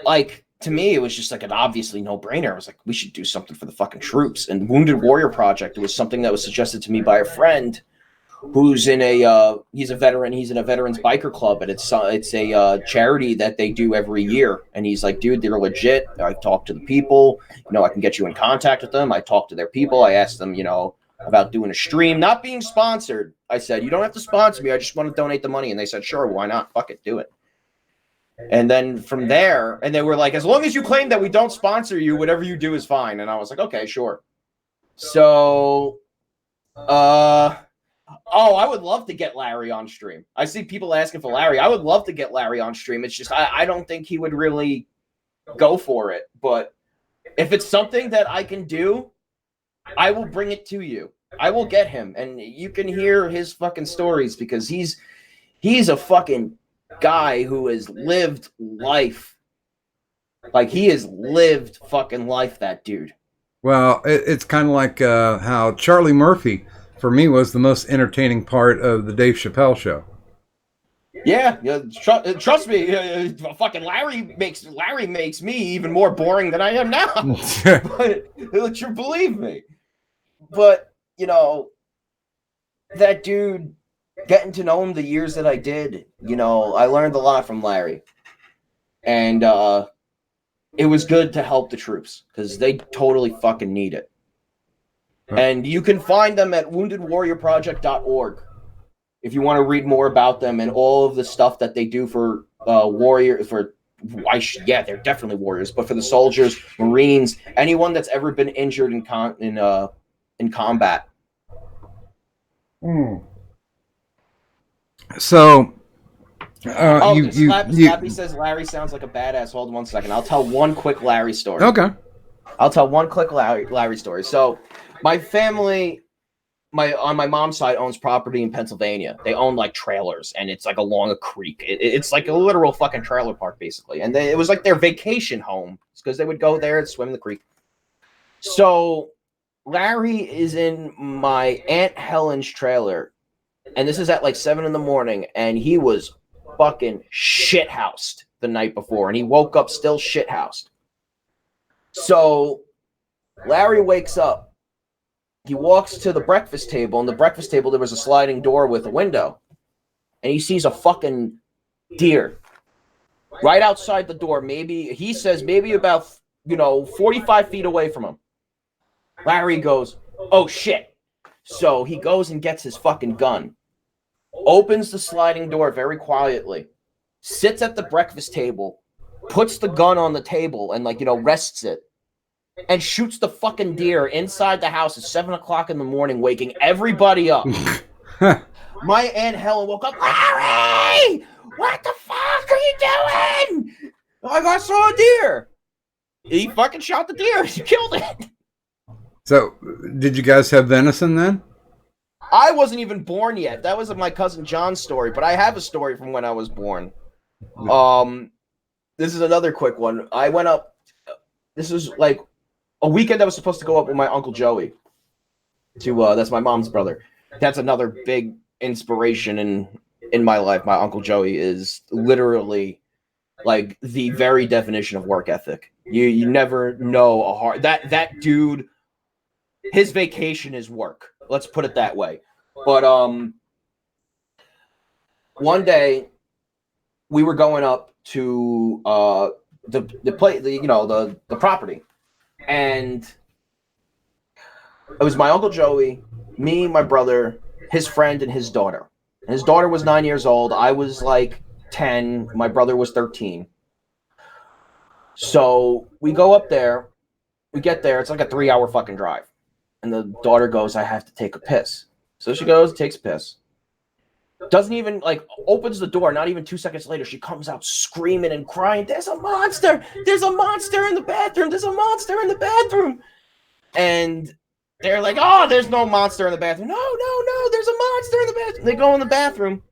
like, to me, it was just like an obviously no-brainer. I was like, we should do something for the fucking troops. And Wounded Warrior Project, it was something that was suggested to me by a friend who's in he's a veteran. He's in a veterans biker club, and it's a charity that they do every year. And he's like, dude, they're legit. I talked to the people. You know, I can get you in contact with them. I talked to their people. I asked them, you know, about doing a stream, not being sponsored. I said, you don't have to sponsor me. I just want to donate the money. And they said, sure, why not? Fuck it, do it. And then from there, and they were like, as long as you claim that we don't sponsor you, whatever you do is fine. And I was like, okay, sure. So, I would love to get Larry on stream. I see people asking for Larry. I would love to get Larry on stream. It's just, I don't think he would really go for it. But if it's something that I can do, I will bring it to you. I will get him, and you can hear his fucking stories, because he's a fucking guy who has lived life. Like, he has lived fucking life, that dude. Well, it's kind of like how Charlie Murphy, for me, was the most entertaining part of the Dave Chappelle show. Yeah, trust me, fucking Larry makes me even more boring than I am now. But you believe me. But, you know, that dude, getting to know him the years that I did, you know, I learned a lot from Larry. And it was good to help the troops, because they totally fucking need it. And you can find them at woundedwarriorproject.org if you want to read more about them and all of the stuff that they do for warriors. Yeah, they're definitely warriors, but for the soldiers, Marines, anyone that's ever been injured in combat. So, Slappy says Larry sounds like a badass. Hold on 1 second. I'll tell one quick Larry story. Okay. I'll tell one quick Larry story. So, my family, on my mom's side, owns property in Pennsylvania. They own like trailers, and it's like along a creek. It's like a literal fucking trailer park, basically. And it was like their vacation home, because they would go there and swim in the creek. So, Larry is in my Aunt Helen's trailer, and this is at like 7 a.m, and he was fucking shithoused the night before, and he woke up still shithoused. So Larry wakes up. He walks to the breakfast table, and the breakfast table, there was a sliding door with a window, and he sees a fucking deer right outside the door. Maybe, he says, maybe about, 45 feet away from him. Larry goes, oh shit. So he goes and gets his fucking gun, opens the sliding door very quietly, sits at the breakfast table, puts the gun on the table and rests it, and shoots the fucking deer inside the house at 7 o'clock in the morning, waking everybody up. My Aunt Helen woke up, Larry! What the fuck are you doing? Like, I saw a deer. He fucking shot the deer. He killed it. So, did you guys have venison then? I wasn't even born yet. That was my cousin John's story, but I have a story from when I was born. This is another quick one. I went up. This was like a weekend I was supposed to go up with my Uncle Joey. That's my mom's brother. That's another big inspiration in my life. My Uncle Joey is literally like the very definition of work ethic. You never know a hard that dude. His vacation is work. Let's put it that way. But one day we were going up to the property, and it was my Uncle Joey, me, my brother, his friend, and his daughter. And his daughter was 9 years old. I was like 10. My brother was 13. So we go up there. We get there. It's like a 3-hour fucking drive. And the daughter goes, I have to take a piss. So she goes, takes a piss. Doesn't even, opens the door. Not even 2 seconds later, she comes out screaming and crying, there's a monster! There's a monster in the bathroom! There's a monster in the bathroom! And they're like, oh, there's no monster in the bathroom. No, there's a monster in the bathroom. They go in the bathroom.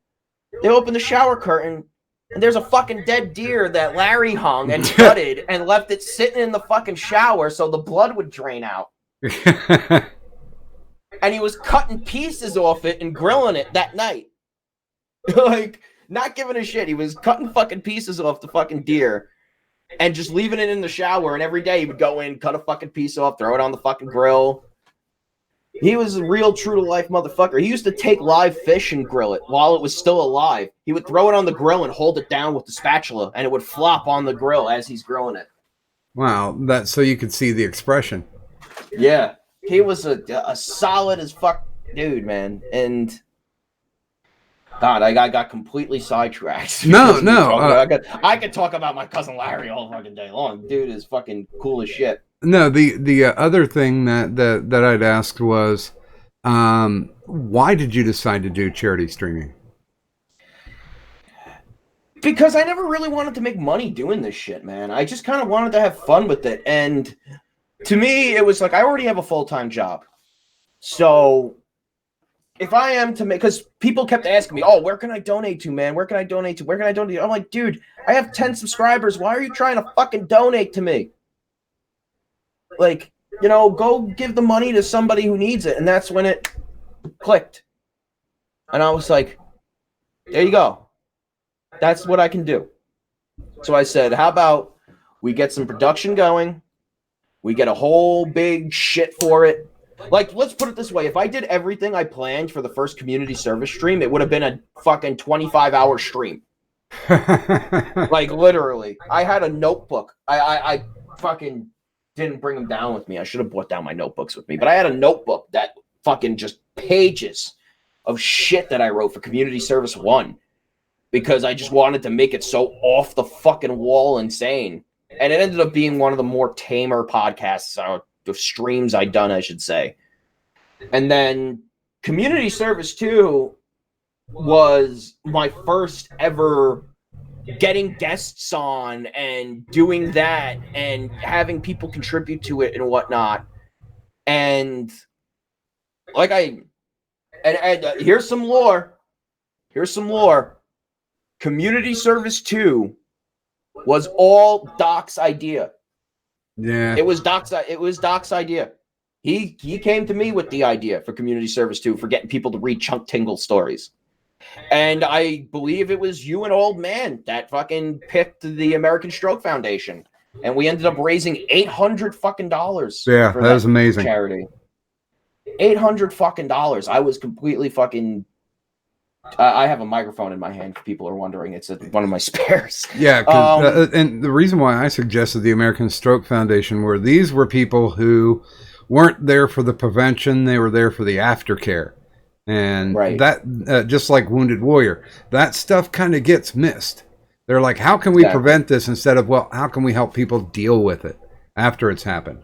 They open the shower curtain. And there's a fucking dead deer that Larry hung and gutted and left it sitting in the fucking shower so the blood would drain out. And he was cutting pieces off it and grilling it that night. Not giving a shit. He was cutting fucking pieces off the fucking deer and just leaving it in the shower. And every day he would go in, cut a fucking piece off, throw it on the fucking grill. He was a real true-to-life motherfucker. He used to take live fish and grill it while it was still alive. He would throw it on the grill and hold it down with the spatula, and it would flop on the grill as he's grilling it. Wow, that's so you could see the expression. Yeah, he was a solid as fuck dude, man. And God, I got completely sidetracked. No. I could talk about my cousin Larry all fucking day long. Dude is fucking cool as shit. No, the other thing that I'd asked was, why did you decide to do charity streaming? Because I never really wanted to make money doing this shit, man. I just kind of wanted to have fun with it. And to me, it was like, I already have a full-time job. So if I am to make, because people kept asking me, oh, where can I donate to, man? Where can I donate to? Where can I donate to? I'm like, dude, I have 10 subscribers. Why are you trying to fucking donate to me? Like, you know, go give the money to somebody who needs it. And that's when it clicked. And I was like, there you go. That's what I can do. So I said, how about we get some production going? We get a whole big shit for it. Like, let's put it this way. If I did everything I planned for the first community service stream, it would have been a fucking 25-hour stream. Like, literally. I had a notebook. I fucking didn't bring them down with me. I should have brought down my notebooks with me. But I had a notebook that fucking just pages of shit that I wrote for Community Service 1. Because I just wanted to make it so off the fucking wall insane. And it ended up being one of the more tamer podcasts, the streams I'd done, I should say. And then Community Service 2 was my first ever getting guests on and doing that and having people contribute to it and whatnot. And like here's some lore. Community Service 2 was all Doc's idea. Yeah. It was Doc's idea. He came to me with the idea for Community Service 2 for getting people to read Chunk Tingle stories. And I believe it was you and Old Man that fucking picked the American Stroke Foundation. And we ended up raising $800 fucking dollars. Yeah, that was amazing. Charity. $800 fucking dollars. I was completely fucking I have a microphone in my hand if people are wondering. It's one of my spares. Yeah, and the reason why I suggested the American Stroke Foundation were these were people who weren't there for the prevention. They were there for the aftercare. And that, just like Wounded Warrior, that stuff kind of gets missed. They're like, how can we prevent this instead of, well, how can we help people deal with it after it's happened?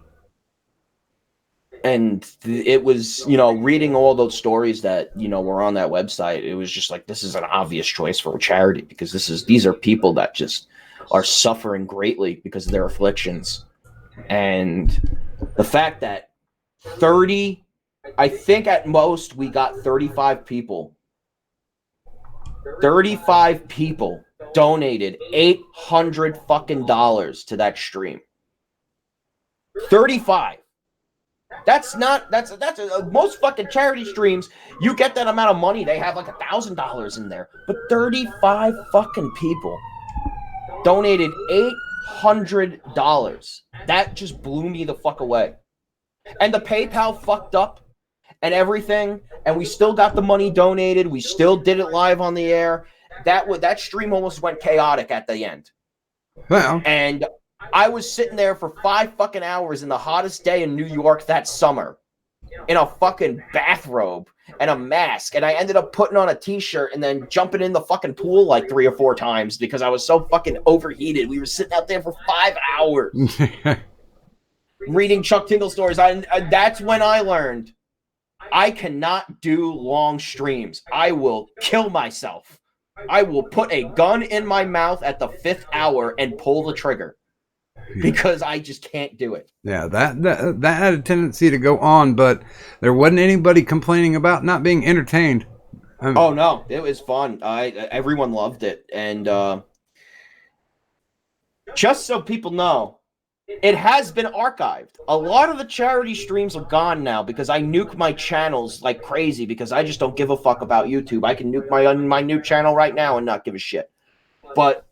And it was, you know, reading all those stories that, you know, were on that website, it was just like, this is an obvious choice for a charity because these are people that just are suffering greatly because of their afflictions. And the fact that I think at most we got 35 people. 35 people donated $800 fucking dollars to that stream. 35. That's most fucking charity streams. You get that amount of money, they have like $1,000 in there. But 35 fucking people donated $800. That just blew me the fuck away. And the PayPal fucked up and everything, and we still got the money donated. We still did it live on the air. That stream almost went chaotic at the end. Well, and I was sitting there for 5 fucking hours in the hottest day in New York that summer in a fucking bathrobe and a mask. And I ended up putting on a t-shirt and then jumping in the fucking pool like 3 or 4 times because I was so fucking overheated. We were sitting out there for 5 hours reading Chuck Tingle stories. That's when I learned I cannot do long streams. I will kill myself. I will put a gun in my mouth at the 5th hour and pull the trigger. Because I just can't do it. Yeah, that had a tendency to go on, but there wasn't anybody complaining about not being entertained. Oh no, it was fun. Everyone loved it, and just so people know, it has been archived. A lot of the charity streams are gone now because I nuke my channels like crazy because I just don't give a fuck about YouTube. I can nuke my new channel right now and not give a shit. But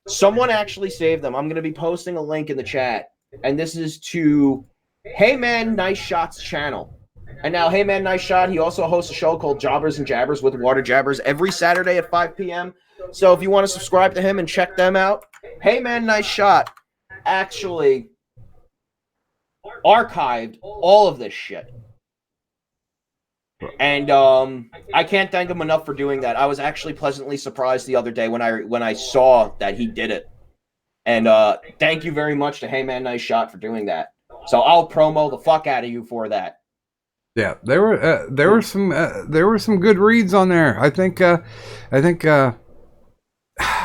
someone actually saved them. I'm going to be posting a link in the chat. And this is to Hey Man Nice Shot's channel. And now Hey Man Nice Shot, he also hosts a show called Jobbers and Jabbers with Water Jabbers every Saturday at 5 p.m. So if you want to subscribe to him and check them out, Hey Man Nice Shot actually archived all of this shit. And I can't thank him enough for doing that. I was actually pleasantly surprised the other day when I saw that he did it. And thank you very much to Hey Man Nice Shot for doing that. So I'll promo the fuck out of you for that. Yeah, there were some good reads on there. I think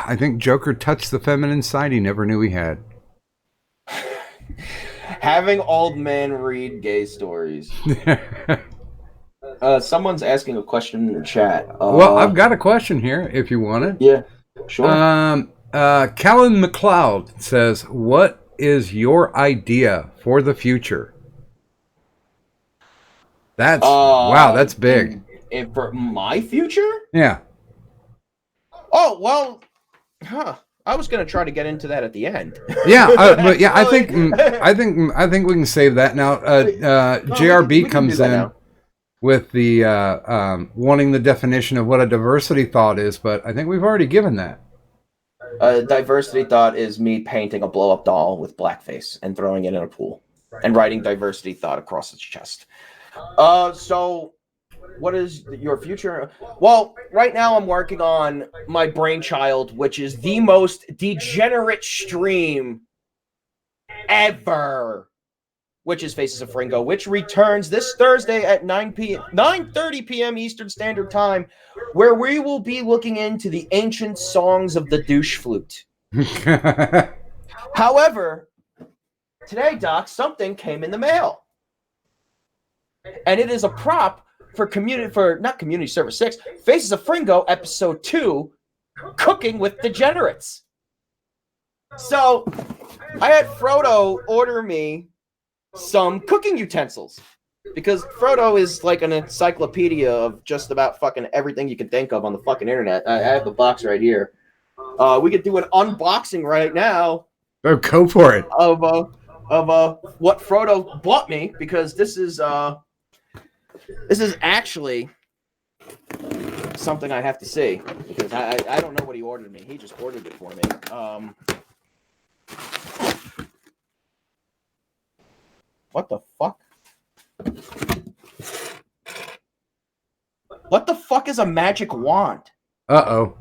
I think Joker touched the feminine side he never knew he had. Having old men read gay stories. Someone's asking a question in the chat. Well, I've got a question here if you want it. Yeah, sure. Callan McLeod says, what is your idea for the future? That's wow, that's big. For my future? Yeah. Oh, well, I was going to try to get into that at the end. Yeah, but yeah, I think we can save that now. JRB comes in now with the wanting the definition of what a diversity thought is, but I think we've already given that. Diversity thought is me painting a blow-up doll with blackface and throwing it in a pool and writing diversity thought across its chest. So what is your future? Well, right now I'm working on my brainchild, which is the most degenerate stream ever, which is Faces of Fringo, which returns this Thursday at 9:30 p.m. Eastern Standard Time, where we will be looking into the ancient songs of the douche flute. However, today, Doc, something came in the mail. And it is a prop for not Community Service 6, Faces of Fringo, Episode 2, Cooking with Degenerates. So, I had Frodo order me some cooking utensils. Because Frodo is like an encyclopedia of just about fucking everything you can think of on the fucking internet. I have the box right here. We could do an unboxing right now. Oh, go for it. Of what Frodo bought me, because this is actually something I have to see, because I don't know what he ordered me. He just ordered it for me. What the fuck? What the fuck is a magic wand? Uh-oh.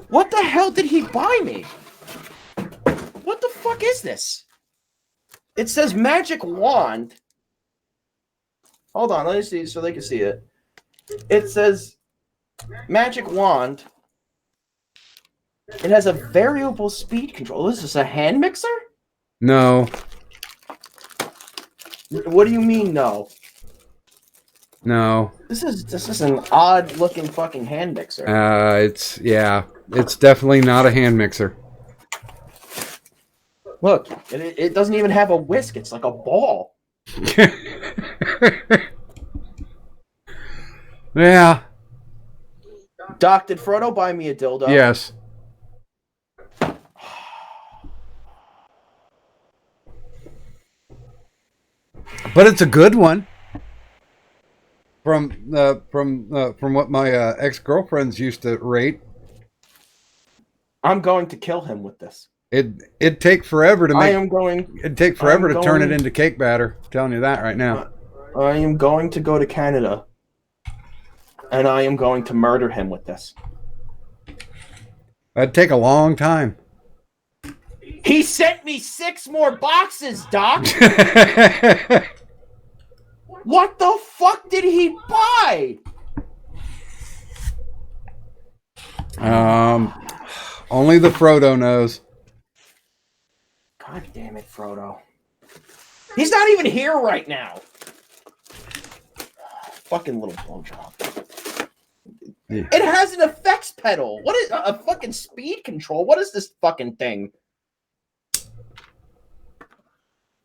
What the hell did he buy me? What the fuck is this? It says magic wand. Hold on, let me see so they can see it. It says magic wand. It has a variable speed control. Is this a hand mixer? No. What do you mean, no? No. This is an odd looking fucking hand mixer. It's definitely not a hand mixer. Look, it doesn't even have a whisk. It's like a ball. Yeah. Doc, did Frodo buy me a dildo? Yes. But it's a good one. From what my ex-girlfriends used to rate. I'm going to kill him with this. It'd take forever to make. It'd take forever to turn it into cake batter. I'm telling you that right now. I am going to go to Canada, and I am going to murder him with this. That'd take a long time. He sent me 6 more boxes, Doc. What the fuck did he buy? Only the Frodo knows. God damn it, Frodo. He's not even here right now. Fucking little blowjob. Yeah. It has an effects pedal. What is a fucking speed control? What is this fucking thing?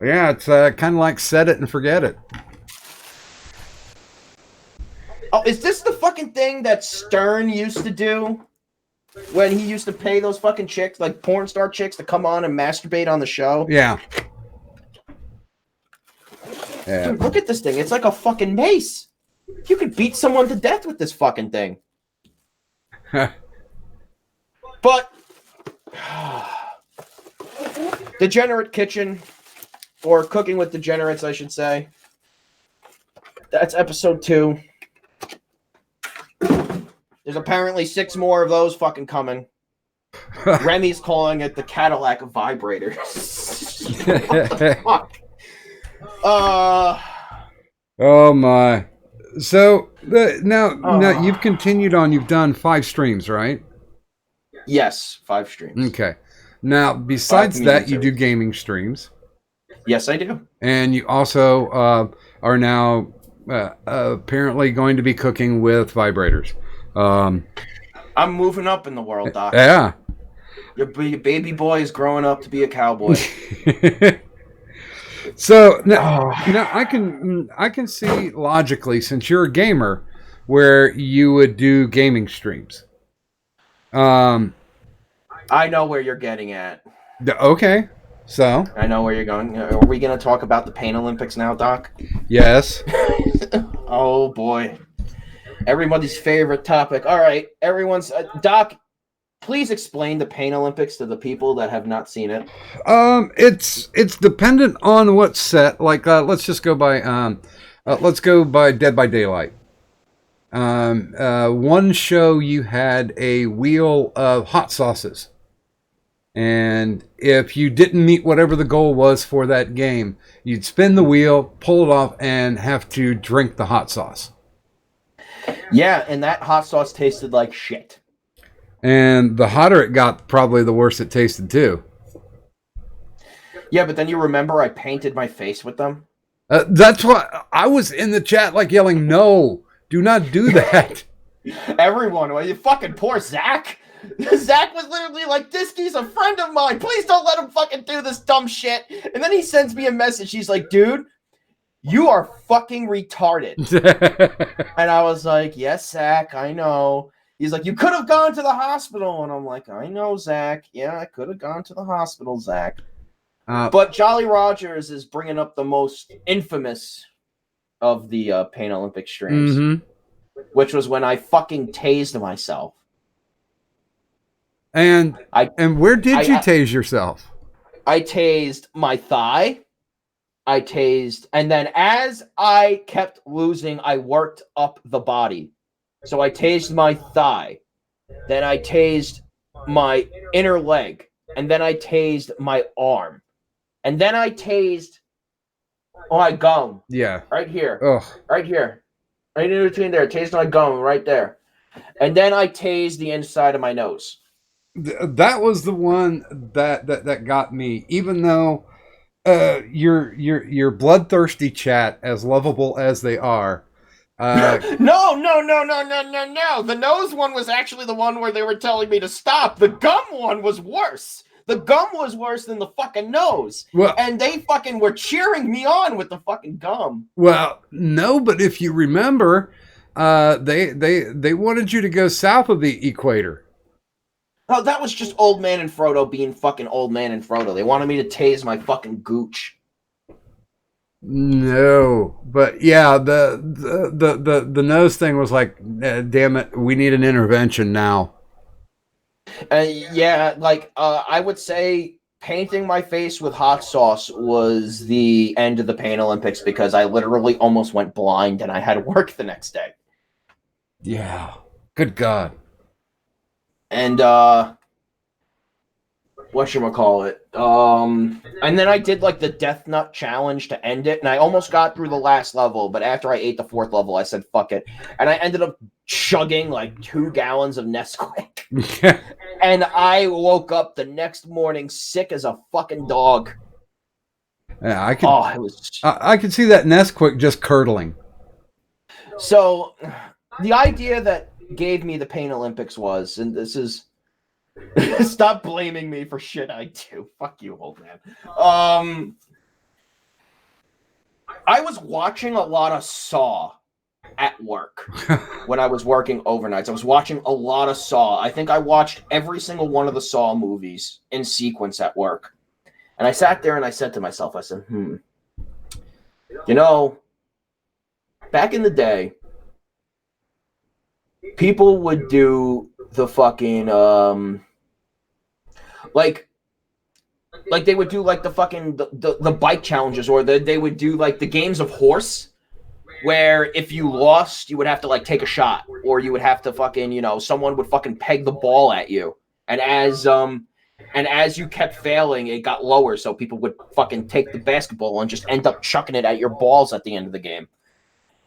Yeah, it's kind of like set it and forget it. Oh, is this the fucking thing that Stern used to do when he used to pay those fucking chicks, like porn star chicks, to come on and masturbate on the show? Yeah. Dude, look at this thing. It's like a fucking mace. You could beat someone to death with this fucking thing. But Degenerate Kitchen, or Cooking with Degenerates, I should say. That's episode 2. There's apparently 6 more of those fucking coming. Remy's calling it the Cadillac of vibrators. What the fuck? Oh my. So now you've continued on. You've done 5 streams, right? Yes, 5 streams. Okay. Now, besides that, you do community gaming streams, Yes, I do. and you also are now apparently going to be cooking with vibrators. I'm moving up in the world, Doc. Yeah. Your baby boy is growing up to be a cowboy. So now I can see logically, since you're a gamer, where you would do gaming streams. I know where you're getting at. Okay. So I know where you're going. Are we going to talk about the Pain Olympics now, Doc? yes. Oh boy, everybody's favorite topic. All right, everyone's Doc. Please explain the Pain Olympics to the people that have not seen it. It's dependent on what's set. Like let's just go by let's go by Dead by Daylight. One show you had a wheel of hot sauces. And if you didn't meet whatever the goal was for that game, you'd spin the wheel, pull it off, and have to drink the hot sauce. Yeah, and that hot sauce tasted like shit. And the hotter it got, probably the worse it tasted too. Yeah, but then you remember I painted my face with them? That's why I was in the chat like yelling, no, do not do that. Everyone, well, you fucking poor Zach. Zach was literally like, Disky's a friend of mine. Please don't let him fucking do this dumb shit. And then he sends me a message. He's like, dude, you are fucking retarded. And I was like, yes, Zach, I know. He's like, you could have gone to the hospital. And I'm like, I know, Zach. Yeah, I could have gone to the hospital, Zach. But Jolly Rogers is bringing up the most infamous of the Pain Olympic streams, which was when I fucking tased myself. And where did you tase yourself? I tased my thigh. I tased, and then as I kept losing, I worked up the body. So I tased my thigh. Then I tased my inner leg. And then I tased my arm. And then I tased my gum. Yeah. Right here. Ugh. Right here. Right in between there. Tased my gum right there. And then I tased the inside of my nose. That was the one that got me. Even though your bloodthirsty chat, as lovable as they are, No. The nose one was actually the one where they were telling me to stop. The gum one was worse. The gum was worse than the fucking nose. Well, and they fucking were cheering me on with the fucking gum. Well, no, but if you remember, they wanted you to go south of the equator. Oh, that was just Old Man and Frodo being fucking Old Man and Frodo. They wanted me to tase my fucking gooch. No, but yeah, the nose thing was like, damn it, we need an intervention now. Yeah, like I would say painting my face with hot sauce was the end of the Pain Olympics because I literally almost went blind and I had to work the next day. Yeah, good God. And whatchamacallit? And then I did like the Death Nut challenge to end it, and I almost got through the last level, but after I ate the 4th level, I said fuck it. And I ended up chugging like 2 gallons of Nesquik. And I woke up the next morning sick as a fucking dog. Yeah, I could see that Nesquik just curdling. So the idea that gave me the Pain Olympics was, and this is stop blaming me for shit I do. Fuck you, old man. I was watching a lot of Saw at work when I was working overnights. I was watching a lot of Saw. I think I watched every single one of the Saw movies in sequence at work. And I sat there and I said to myself, I said, you know, back in the day, people would do the fucking like they would do like the fucking the bike challenges, or they would do like the games of horse, where if you lost you would have to like take a shot, or you would have to fucking, you know, someone would fucking peg the ball at you, and as you kept failing it got lower, so people would fucking take the basketball and just end up chucking it at your balls at the end of the game.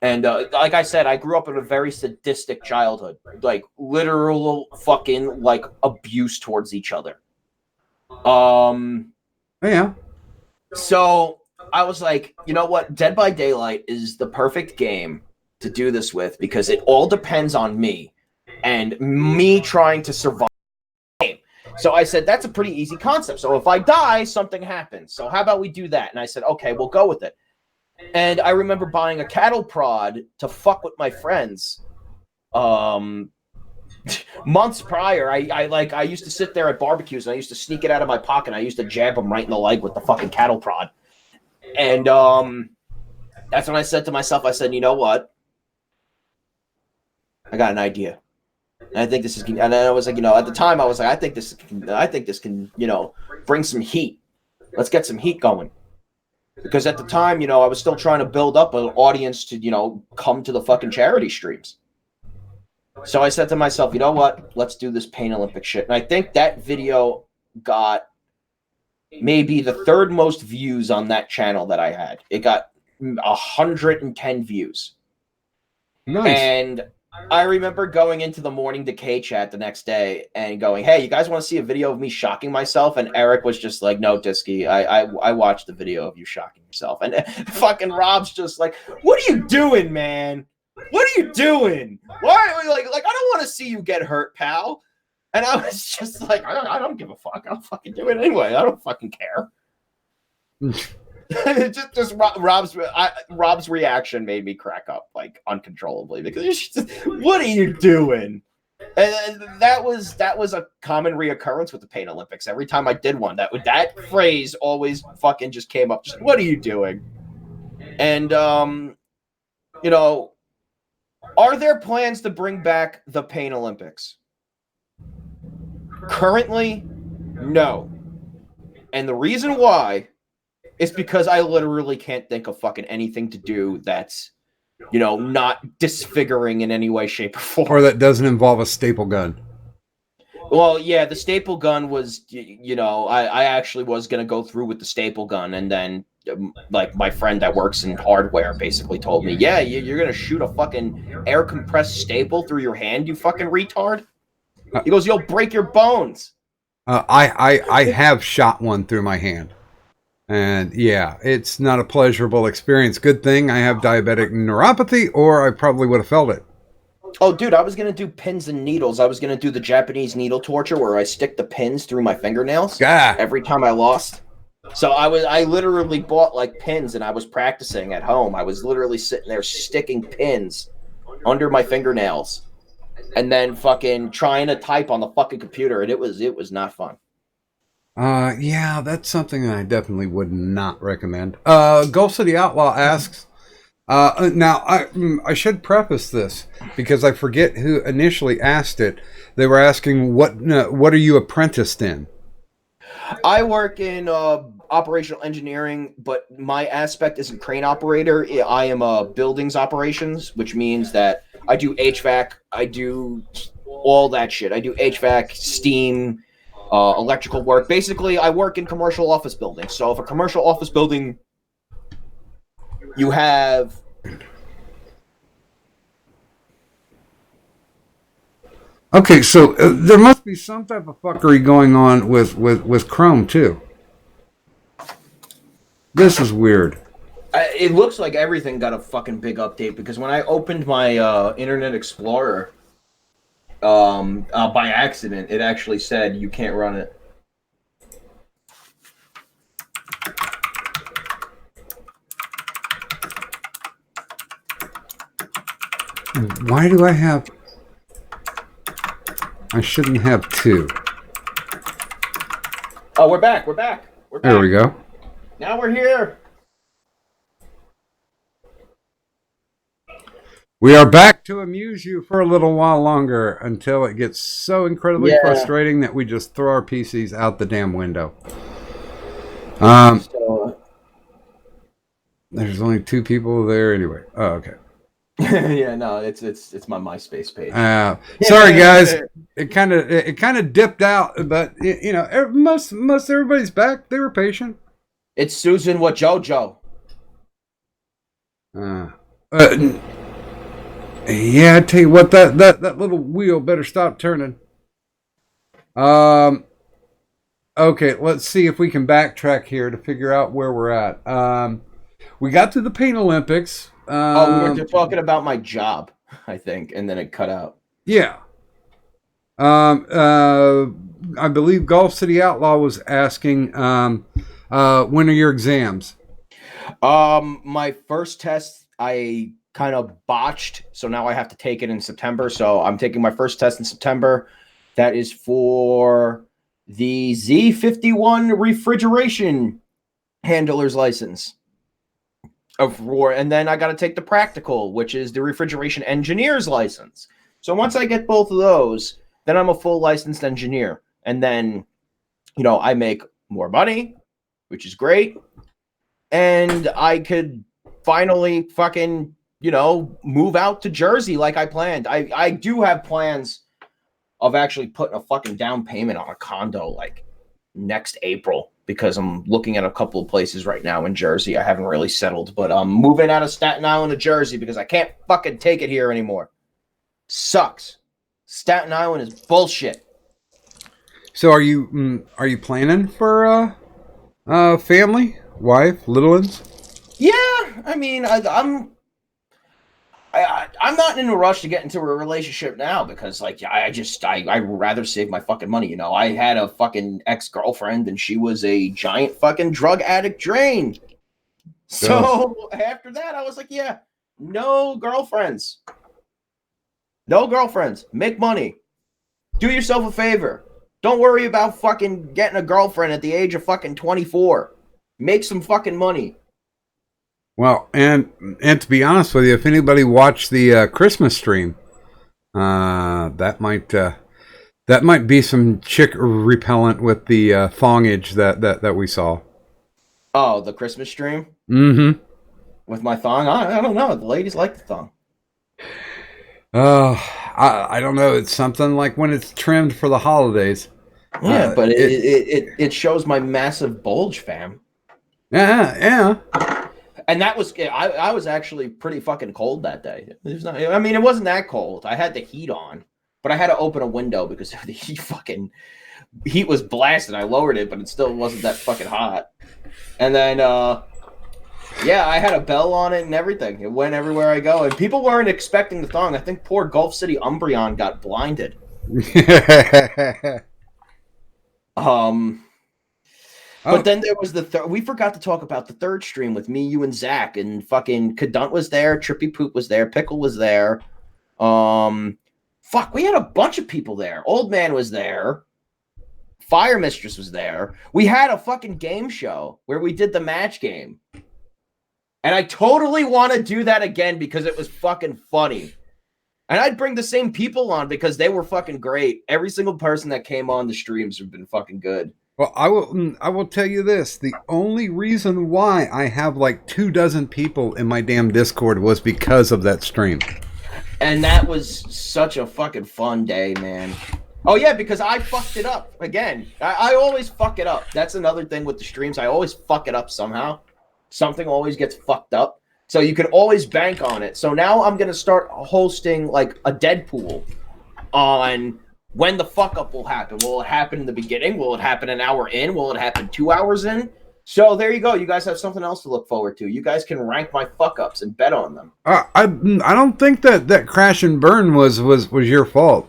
And like I said, I grew up in a very sadistic childhood, like literal fucking like abuse towards each other. Yeah. So I was like, you know what? Dead by Daylight is the perfect game to do this with because it all depends on me and me trying to survive the game. So I said, that's a pretty easy concept. So if I die, something happens. So how about we do that? And I said, okay, we'll go with it. And I remember buying a cattle prod to fuck with my friends. Months prior, I used to sit there at barbecues and I used to sneak it out of my pocket. And I used to jab them right in the leg with the fucking cattle prod. And that's when I said to myself, I said, you know what? I got an idea. And I think this is, and I was like, at the time I was like, I think this can, bring some heat. Let's get some heat going. Because at the time, I was still trying to build up an audience to, come to the fucking charity streams. So I said to myself, you know what? Let's do this Pain Olympic shit. And I think that video got maybe the third most views on that channel that I had. It got 110 views. Nice. And I remember going into the morning decay chat the next day and going, hey, you guys want to see a video of me shocking myself? And Eric was just like, no, Disky, I watched the video of you shocking yourself. And fucking Rob's just like, what are you doing, man? What are you doing? Why? Like I don't want to see you get hurt, pal. And I was just like, I don't give a fuck. I'll fucking do it anyway. I don't fucking care. just Rob's reaction made me crack up like uncontrollably because it's just, what are you doing? And that was a common reoccurrence with the Pain Olympics. Every time I did one, that phrase always fucking just came up. Just, what are you doing? And are there plans to bring back the Pain Olympics? Currently, no. And the reason why is because I literally can't think of fucking anything to do that's, not disfiguring in any way, shape, or form. Or that doesn't involve a staple gun. Well, yeah, the staple gun was, I actually was going to go through with the staple gun. And then, like, my friend that works in hardware basically told me, yeah, you're going to shoot a fucking air compressed staple through your hand, you fucking retard. He goes, you'll break your bones. I have shot one through my hand. And yeah, it's not a pleasurable experience. Good thing I have diabetic neuropathy, or I probably would have felt it. Oh, dude, I was going to do pins and needles. I was going to do the Japanese needle torture where I stick the pins through my fingernails every time I lost. So I literally bought like pins and I was practicing at home. I was literally sitting there sticking pins under my fingernails and then fucking trying to type on the fucking computer. And it was not fun. Yeah, that's something that I definitely would not recommend. Gulf City Outlaw asks, now I should preface this because I forget who initially asked it. They were asking, what are you apprenticed in? I work in operational engineering, but my aspect isn't crane operator. I am buildings operations, which means that I do HVAC. I do all that shit. I do HVAC, steam, electrical work. Basically, I work in commercial office buildings. So if a commercial office building, you have... Okay, so there must be some type of fuckery going on with Chrome, too. This is weird. It looks like everything got a fucking big update because when I opened my Internet Explorer by accident, it actually said you can't run it. Why do I have... I shouldn't have two. Oh, we're back. There we go. Now we're here. We are back to amuse you for a little while longer until it gets so incredibly frustrating that we just throw our PCs out the damn window. There's only two people there anyway. Oh, okay. Yeah, no, it's my MySpace page. Sorry, guys. It kind of dipped out, but most everybody's back. They were patient. It's Susan with JoJo. Uh, yeah, I tell you what, that little wheel better stop turning. Okay, let's see if we can backtrack here to figure out where we're at. We got to the Pain Olympics. Oh, we were just talking about my job, I think, and then it cut out. Yeah. I believe Golf City Outlaw was asking, when are your exams? My first test I kind of botched, so now I have to take it in September. So I'm taking my first test in September. That is for the Z51 refrigeration handler's license. And then I got to take the practical, which is the refrigeration engineer's license. So once I get both of those, then I'm a full licensed engineer. And then, I make more money, which is great. And I could finally fucking, move out to Jersey like I planned. I do have plans of actually putting a fucking down payment on a condo like next April, because I'm looking at a couple of places right now in Jersey. I haven't really settled, but I'm moving out of Staten Island to Jersey because I can't fucking take it here anymore. Sucks. Staten Island is bullshit. So are you planning for family, wife, little ones? Yeah, I mean, I'm not in a rush to get into a relationship now because, I'd rather save my fucking money. I had a fucking ex-girlfriend and she was a giant fucking drug addict drain. So after that, I was like, yeah, no girlfriends. No girlfriends. Make money. Do yourself a favor. Don't worry about fucking getting a girlfriend at the age of fucking 24. Make some fucking money. Well, and to be honest with you, if anybody watched the Christmas stream, that might be some chick repellent with the thongage that we saw. Oh, the Christmas stream? Mm-hmm. With my thong? I don't know. The ladies like the thong. I don't know. It's something like when it's trimmed for the holidays. Yeah, but it shows my massive bulge, fam. Yeah. And that was, I was actually pretty fucking cold that day. It wasn't that cold. I had the heat on, but I had to open a window because the heat was blasted. I lowered it, but it still wasn't that fucking hot. And then, I had a bell on it and everything. It went everywhere I go. And people weren't expecting the thong. I think poor Gulf City Umbreon got blinded. But then there was we forgot to talk about the third stream with me, you, and Zach, and fucking Cadunt was there, Trippy Poop was there, Pickle was there. We had a bunch of people there. Old Man was there. Fire Mistress was there. We had a fucking game show where we did the match game. And I totally want to do that again because it was fucking funny. And I'd bring the same people on because they were fucking great. Every single person that came on the streams have been fucking good. Well, I will tell you this. The only reason why I have like 24 people in my damn Discord was because of that stream. And that was such a fucking fun day, man. Oh, yeah, because I fucked it up again. I always fuck it up. That's another thing with the streams. I always fuck it up somehow. Something always gets fucked up. So you can always bank on it. So now I'm going to start hosting like a Deadpool on when the fuck up will happen. Will it happen in the beginning? Will it happen an hour in? Will it happen 2 hours in? So there you go. You guys have something else to look forward to. You guys can rank my fuck ups and bet on them. I don't think that crash and burn was your fault.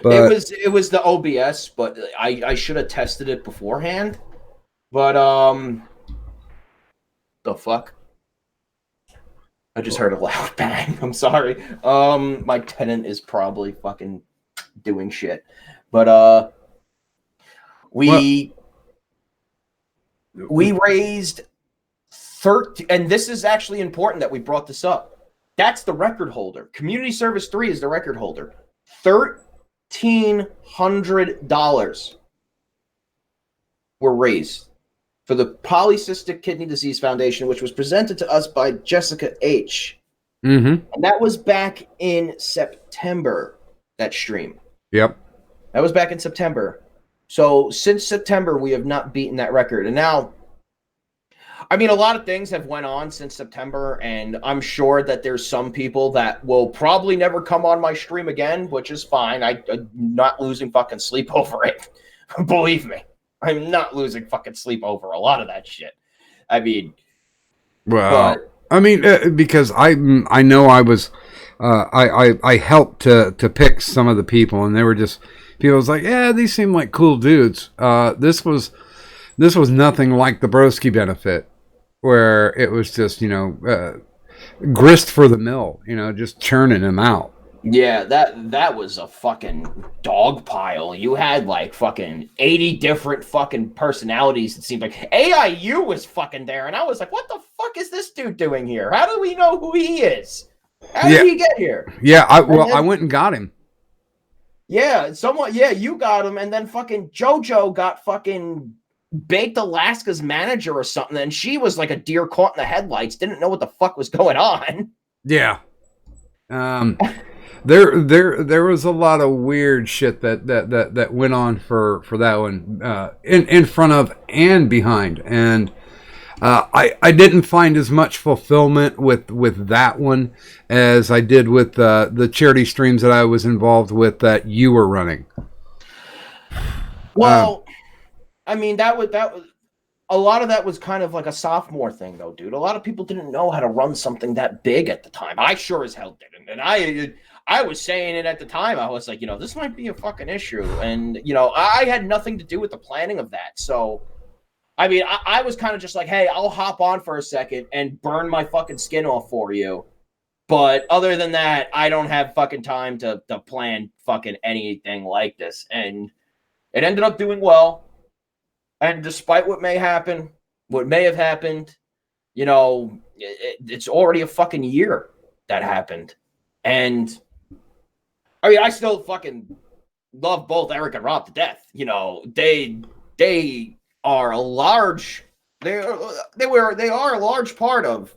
But it was the OBS, but I should have tested it beforehand. But the fuck? I just heard a loud bang. I'm sorry. My tenant is probably fucking doing shit. But we raised 13, and this is actually important that we brought this up. That's the record holder. Community Service 3 is the record holder. $1,300 were raised for the Polycystic Kidney Disease Foundation, which was presented to us by Jessica H. Mm-hmm. And that was back in September, that stream. Yep. That was back in September. So since September, we have not beaten that record. And now I mean, a lot of things have went on since September, and I'm sure that there's some people that will probably never come on my stream again, which is fine. I'm not losing fucking sleep over it. Believe me, I'm not losing fucking sleep over a lot of that shit. I mean, well, I mean, because I know I was, I helped to pick some of the people, and they were just people was like, yeah, these seem like cool dudes. This was nothing like the Broski benefit, where it was just grist for the mill, just churning them out. yeah, that was a fucking dog pile. You had like fucking 80 different fucking personalities. It seemed like AIU was fucking there, and I was like, what the fuck is this dude doing here? How do we know who he is? How did he get here? Yeah, I went and got him. Yeah, you got him, and then fucking JoJo got fucking Baked Alaska's manager or something, and she was like a deer caught in the headlights, didn't know what the fuck was going on. Yeah. There was a lot of weird shit that went on for that one, in front of and behind, and I didn't find as much fulfillment with that one as I did with the charity streams that I was involved with that you were running. Well, I mean that was a lot of that was kind of like a sophomore thing, though, dude. A lot of people didn't know how to run something that big at the time. I sure as hell didn't, and I was saying it at the time. I was like, this might be a fucking issue. And, I had nothing to do with the planning of that. So, I mean, I was kind of just like, hey, I'll hop on for a second and burn my fucking skin off for you. But other than that, I don't have fucking time to plan fucking anything like this. And it ended up doing well. And despite what may have happened, it's already a fucking year that happened. And I mean, I still fucking love both Eric and Rob to death. They are a large part of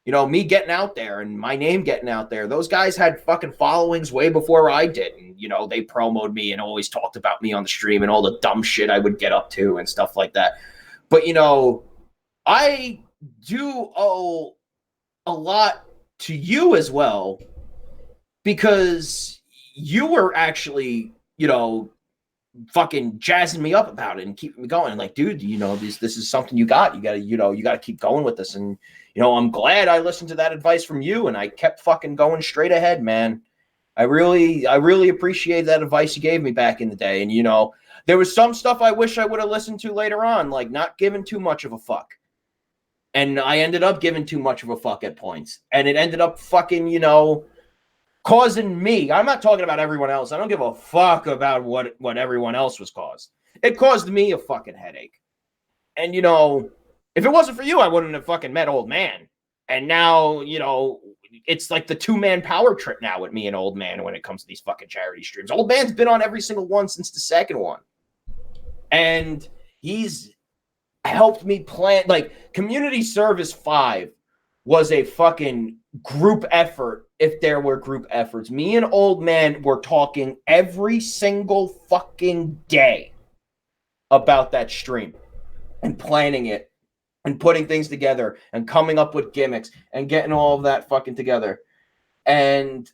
me getting out there and my name getting out there. Those guys had fucking followings way before I did, and they promoted me and always talked about me on the stream and all the dumb shit I would get up to and stuff like that. But I do owe a lot to you as well, because you were actually, fucking jazzing me up about it and keeping me going. Like, dude, this is something you got. You gotta keep going with this. And, I'm glad I listened to that advice from you and I kept fucking going straight ahead, man. I really appreciate that advice you gave me back in the day. And, there was some stuff I wish I would have listened to later on, like not giving too much of a fuck. And I ended up giving too much of a fuck at points. And it ended up fucking, causing me. I'm not talking about everyone else. I don't give a fuck about what everyone else was caused. It caused me a fucking headache. And, if it wasn't for you, I wouldn't have fucking met Old Man. And now, it's like the 2-man power trip now with me and Old Man when it comes to these fucking charity streams. Old Man's been on every single one since the second one. And he's helped me plan. Like, Community Service 5 was a fucking group effort. If there were group efforts, me and Old Man were talking every single fucking day about that stream and planning it and putting things together and coming up with gimmicks and getting all of that fucking together. And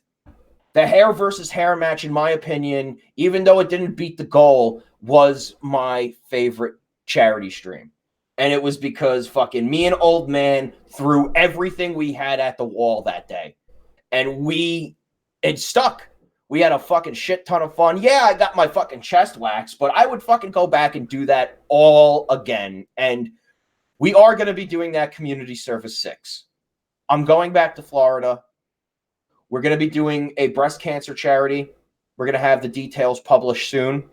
the hair versus hair match, in my opinion, even though it didn't beat the goal, was my favorite charity stream. And it was because fucking me and Old Man threw everything we had at the wall that day. And it stuck. We had a fucking shit ton of fun. Yeah, I got my fucking chest waxed, but I would fucking go back and do that all again. And we are going to be doing that Community Service 6. I'm going back to Florida. We're going to be doing a breast cancer charity. We're going to have the details published soon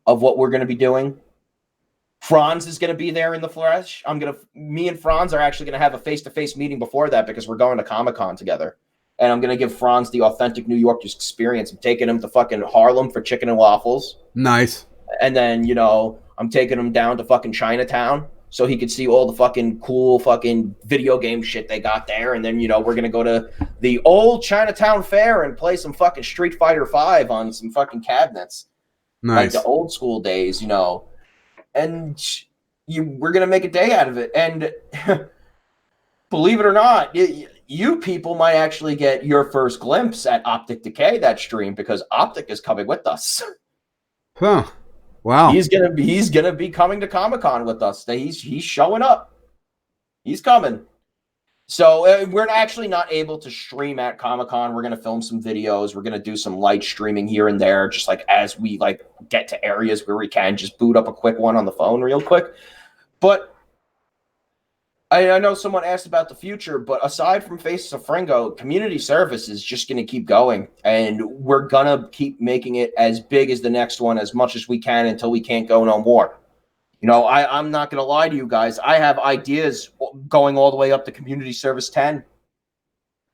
of what we're going to be doing. Franz is going to be there in the flesh. Me and Franz are actually going to have a face-to-face meeting before that because we're going to Comic-Con together. And I'm going to give Franz the authentic New York experience. I'm taking him to fucking Harlem for chicken and waffles. Nice. And then, I'm taking him down to fucking Chinatown so he could see all the fucking cool fucking video game shit they got there. And then, we're going to go to the old Chinatown Fair and play some fucking Street Fighter 5 on some fucking cabinets. Nice. Like the old school days, And we're gonna make a day out of it. And believe it or not, you people might actually get your first glimpse at Optic Decay that stream, because Optic is coming with us. Huh. Wow. He's gonna be coming to Comic-Con with us. He's showing up. He's coming. So we're actually not able to stream at Comic-Con. We're gonna film some videos. We're gonna do some light streaming here and there, just like as we like get to areas where we can just boot up a quick one on the phone real quick. But I know someone asked about the future, but aside from Faces of Fringo, community service is just going to keep going, and we're going to keep making it as big as the next one as much as we can until we can't go no more. You know, I'm not going to lie to you guys. I have ideas going all the way up to community service 10.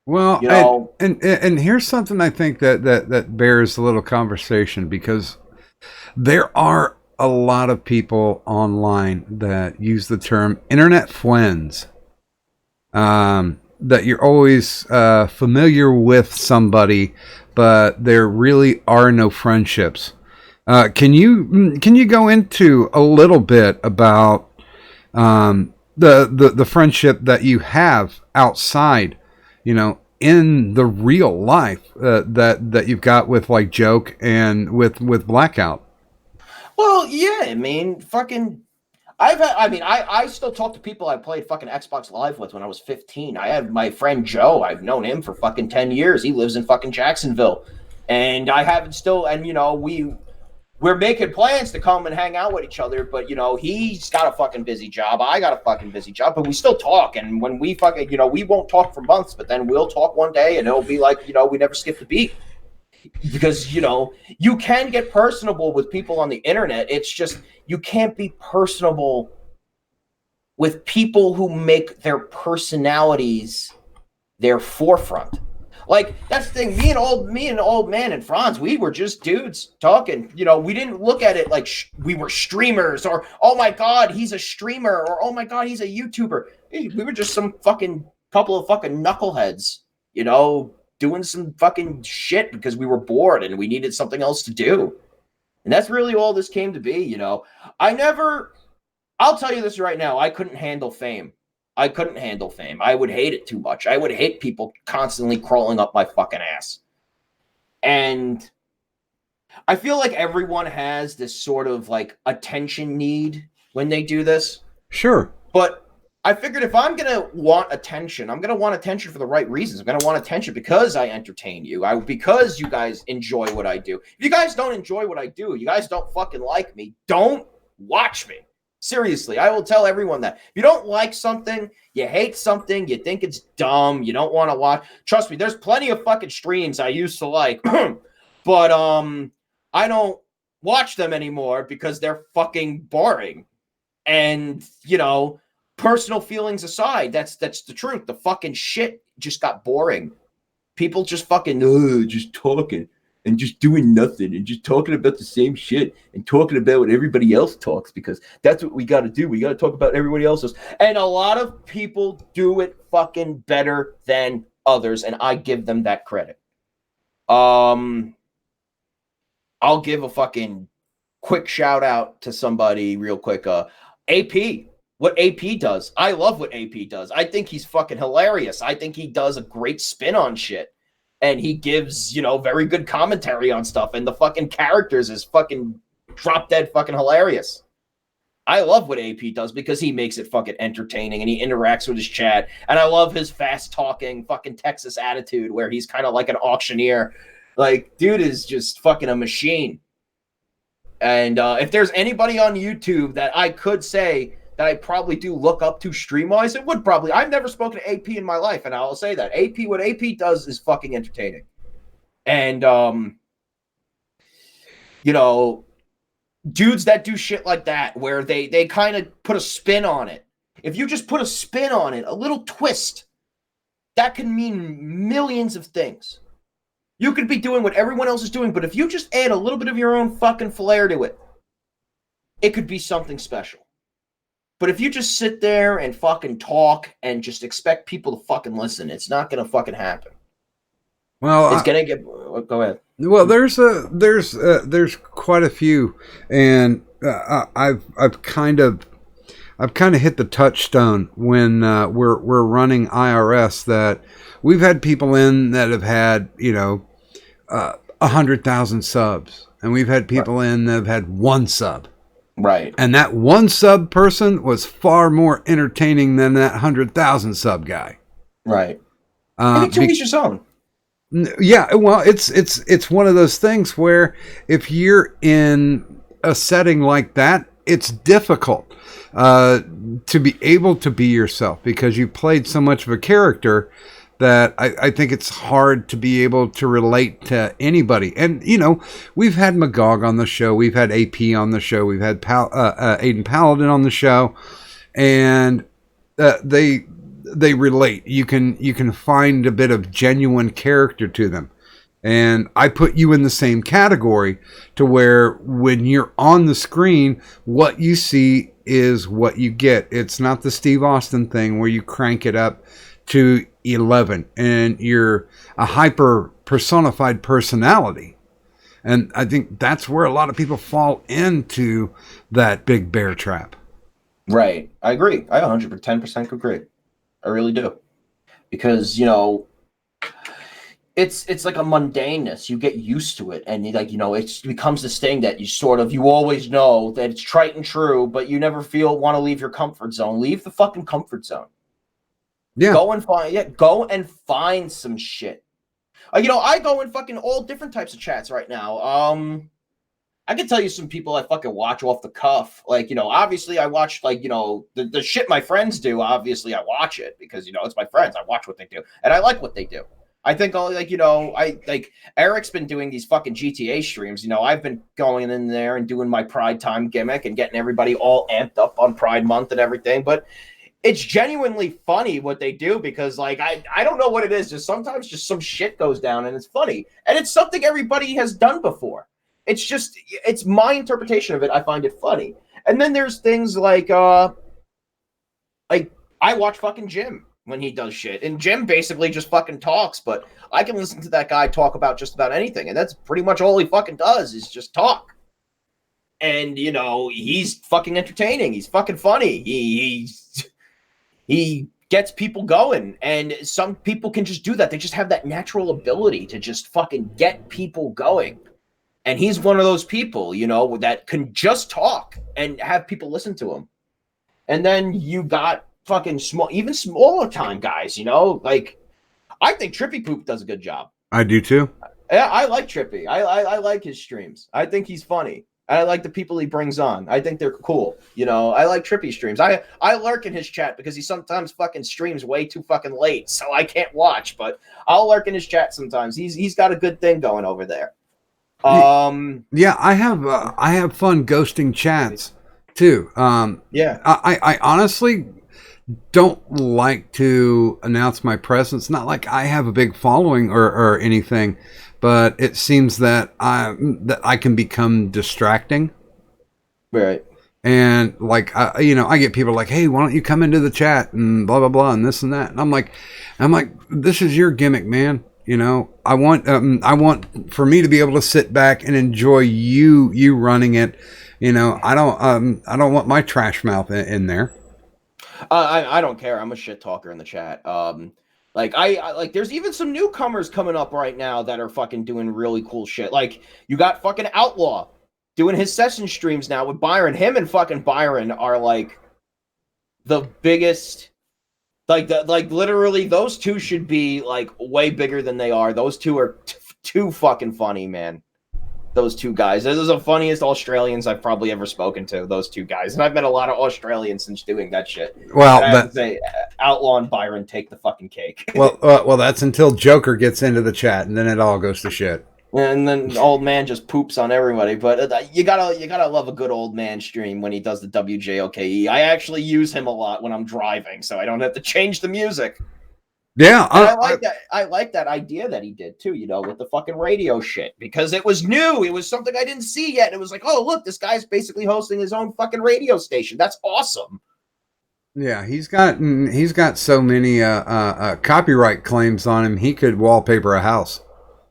Well, you know, and here's something I think that bears a little conversation, because there are a lot of people online that use the term internet friends. That you're always familiar with somebody, but there really are no friendships. Can you go into a little bit about the friendship that you have outside, in the real life, that you've got with like Joke and with Blackout? Well, yeah, I mean, I still talk to people I played fucking Xbox Live with when I was 15. I have my friend Joe. I've known him for fucking 10 years. He lives in fucking Jacksonville. And I haven't still, and, we're making plans to come and hang out with each other, but, he's got a fucking busy job. I got a fucking busy job, but we still talk. And when we fucking, we won't talk for months, but then we'll talk one day and it'll be like, we never skipped a beat. Because, you can get personable with people on the internet. It's just, you can't be personable with people who make their personalities their forefront. Like, that's the thing. Me and old man and Franz, we were just dudes talking. We didn't look at it like we were streamers, or, oh my God, he's a streamer, or, oh my God, he's a YouTuber. We were just some fucking couple of fucking knuckleheads, doing some fucking shit because we were bored and we needed something else to do. And that's really all this came to be, I'll tell you this right now, I couldn't handle fame. I would hate it too much. I would hate people constantly crawling up my fucking ass. And I feel like everyone has this sort of like attention need when they do this. Sure. But I figured if I'm going to want attention, I'm going to want attention for the right reasons. I'm going to want attention because I entertain you. Because you guys enjoy what I do. If you guys don't enjoy what I do, you guys don't fucking like me, don't watch me. Seriously, I will tell everyone that. If you don't like something, you hate something, you think it's dumb, you don't want to watch. Trust me, there's plenty of fucking streams I used to like, but I don't watch them anymore because they're fucking boring. And, personal feelings aside, that's the truth. The fucking shit just got boring. People just fucking just talking and just doing nothing and just talking about the same shit and talking about what everybody else talks, because that's what we got to do. We got to talk about everybody else's. And a lot of people do it fucking better than others, and I give them that credit. I'll give a fucking quick shout out to somebody real quick. AP. What AP does. I love what AP does. I think he's fucking hilarious. I think he does a great spin on shit. And he gives, very good commentary on stuff. And the fucking characters is fucking drop dead fucking hilarious. I love what AP does because he makes it fucking entertaining and he interacts with his chat. And I love his fast talking fucking Texas attitude where he's kind of like an auctioneer. Like, dude is just fucking a machine. And if there's anybody on YouTube that I could say that I probably do look up to stream-wise, it would probably... I've never spoken to AP in my life, and I'll say that. What AP does is fucking entertaining. And, dudes that do shit like that, where they kind of put a spin on it. If you just put a spin on it, a little twist, that can mean millions of things. You could be doing what everyone else is doing, but if you just add a little bit of your own fucking flair to it, it could be something special. But if you just sit there and fucking talk and just expect people to fucking listen, it's not gonna fucking happen. Well, it's gonna get. Go ahead. Well, there's quite a few, and I've kind of I've kind of hit the touchstone when we're running IRS, that we've had people in that have had 100,000 subs, and we've had people in that have had one sub. Right. And that one sub person was far more entertaining than that 100,000 sub guy. Right. And to each his own. Yeah, well, it's one of those things where if you're in a setting like that, it's difficult to be able to be yourself, because you played so much of a character that I think it's hard to be able to relate to anybody. And, we've had Magog on the show. We've had AP on the show. We've had Aiden Paladin on the show. And they relate. You can find a bit of genuine character to them. And I put you in the same category, to where when you're on the screen, what you see is what you get. It's not the Steve Austin thing where you crank it up to 11 and you're a hyper personified personality. And I think that's where a lot of people fall into that big bear trap. Right. I agree. I 110% agree. I really do. Because, it's like a mundaneness. You get used to it, and it becomes this thing that you always know that it's trite and true, but you never want to leave your comfort zone. Leave the fucking comfort zone. Yeah. Go and find some shit. I go in fucking all different types of chats right now. I can tell you some people I fucking watch off the cuff. Obviously I watch the shit my friends do. Obviously I watch it because it's my friends. I watch what they do, and I like what they do. I think Eric's been doing these fucking GTA streams. I've been going in there and doing my Pride Time gimmick and getting everybody all amped up on Pride Month and everything, but it's genuinely funny what they do, because I don't know what it is. Just sometimes just some shit goes down and it's funny. And it's something everybody has done before. It's my interpretation of it. I find it funny. And then there's things like I watch fucking Jim when he does shit. And Jim basically just fucking talks, but I can listen to that guy talk about just about anything. And that's pretty much all he fucking does is just talk. And, he's fucking entertaining. He's fucking funny. He gets people going, and some people can just do that. They just have that natural ability to just fucking get people going. And he's one of those people, that can just talk and have people listen to him. And then you got fucking even smaller time guys, I think Trippy Poop does a good job. I do too. Yeah, I like Trippy. I like his streams. I think he's funny. I like the people he brings on. I think they're cool. I like Trippy streams. I lurk in his chat because he sometimes fucking streams way too fucking late, so I can't watch. But I'll lurk in his chat sometimes. He's got a good thing going over there. Yeah, I have fun ghosting chats too. Yeah, I honestly don't like to announce my presence. Not like I have a big following or anything. But it seems that I can become distracting, right? And I get people like, "Hey, why don't you come into the chat and blah blah blah and this and that?" And I'm like, this is your gimmick, man. I want for me to be able to sit back and enjoy you running it. I don't want my trash mouth in there. I don't care. I'm a shit talker in the chat. There's even some newcomers coming up right now that are fucking doing really cool shit. Like, you got fucking Outlaw doing his session streams now with Byron. Him and fucking Byron are the biggest. Literally, those two should be way bigger than they are. Those two are too fucking funny, man. Those two guys. Those are the funniest Australians I've probably ever spoken to, those two guys. And I've met a lot of Australians since doing that shit. Well, I have to say, Outlaw and Byron take the fucking cake. Well, that's until Joker gets into the chat, and then it all goes to shit. And then old man just poops on everybody. But you gotta love a good old man stream when he does the WJOKE. I actually use him a lot when I'm driving, so I don't have to change the music. Yeah, I like that idea that he did too, with the fucking radio shit, because it was new. It was something I didn't see yet. It was like, oh, look, this guy's basically hosting his own fucking radio station. That's awesome. Yeah, he's got so many copyright claims on him. He could wallpaper a house.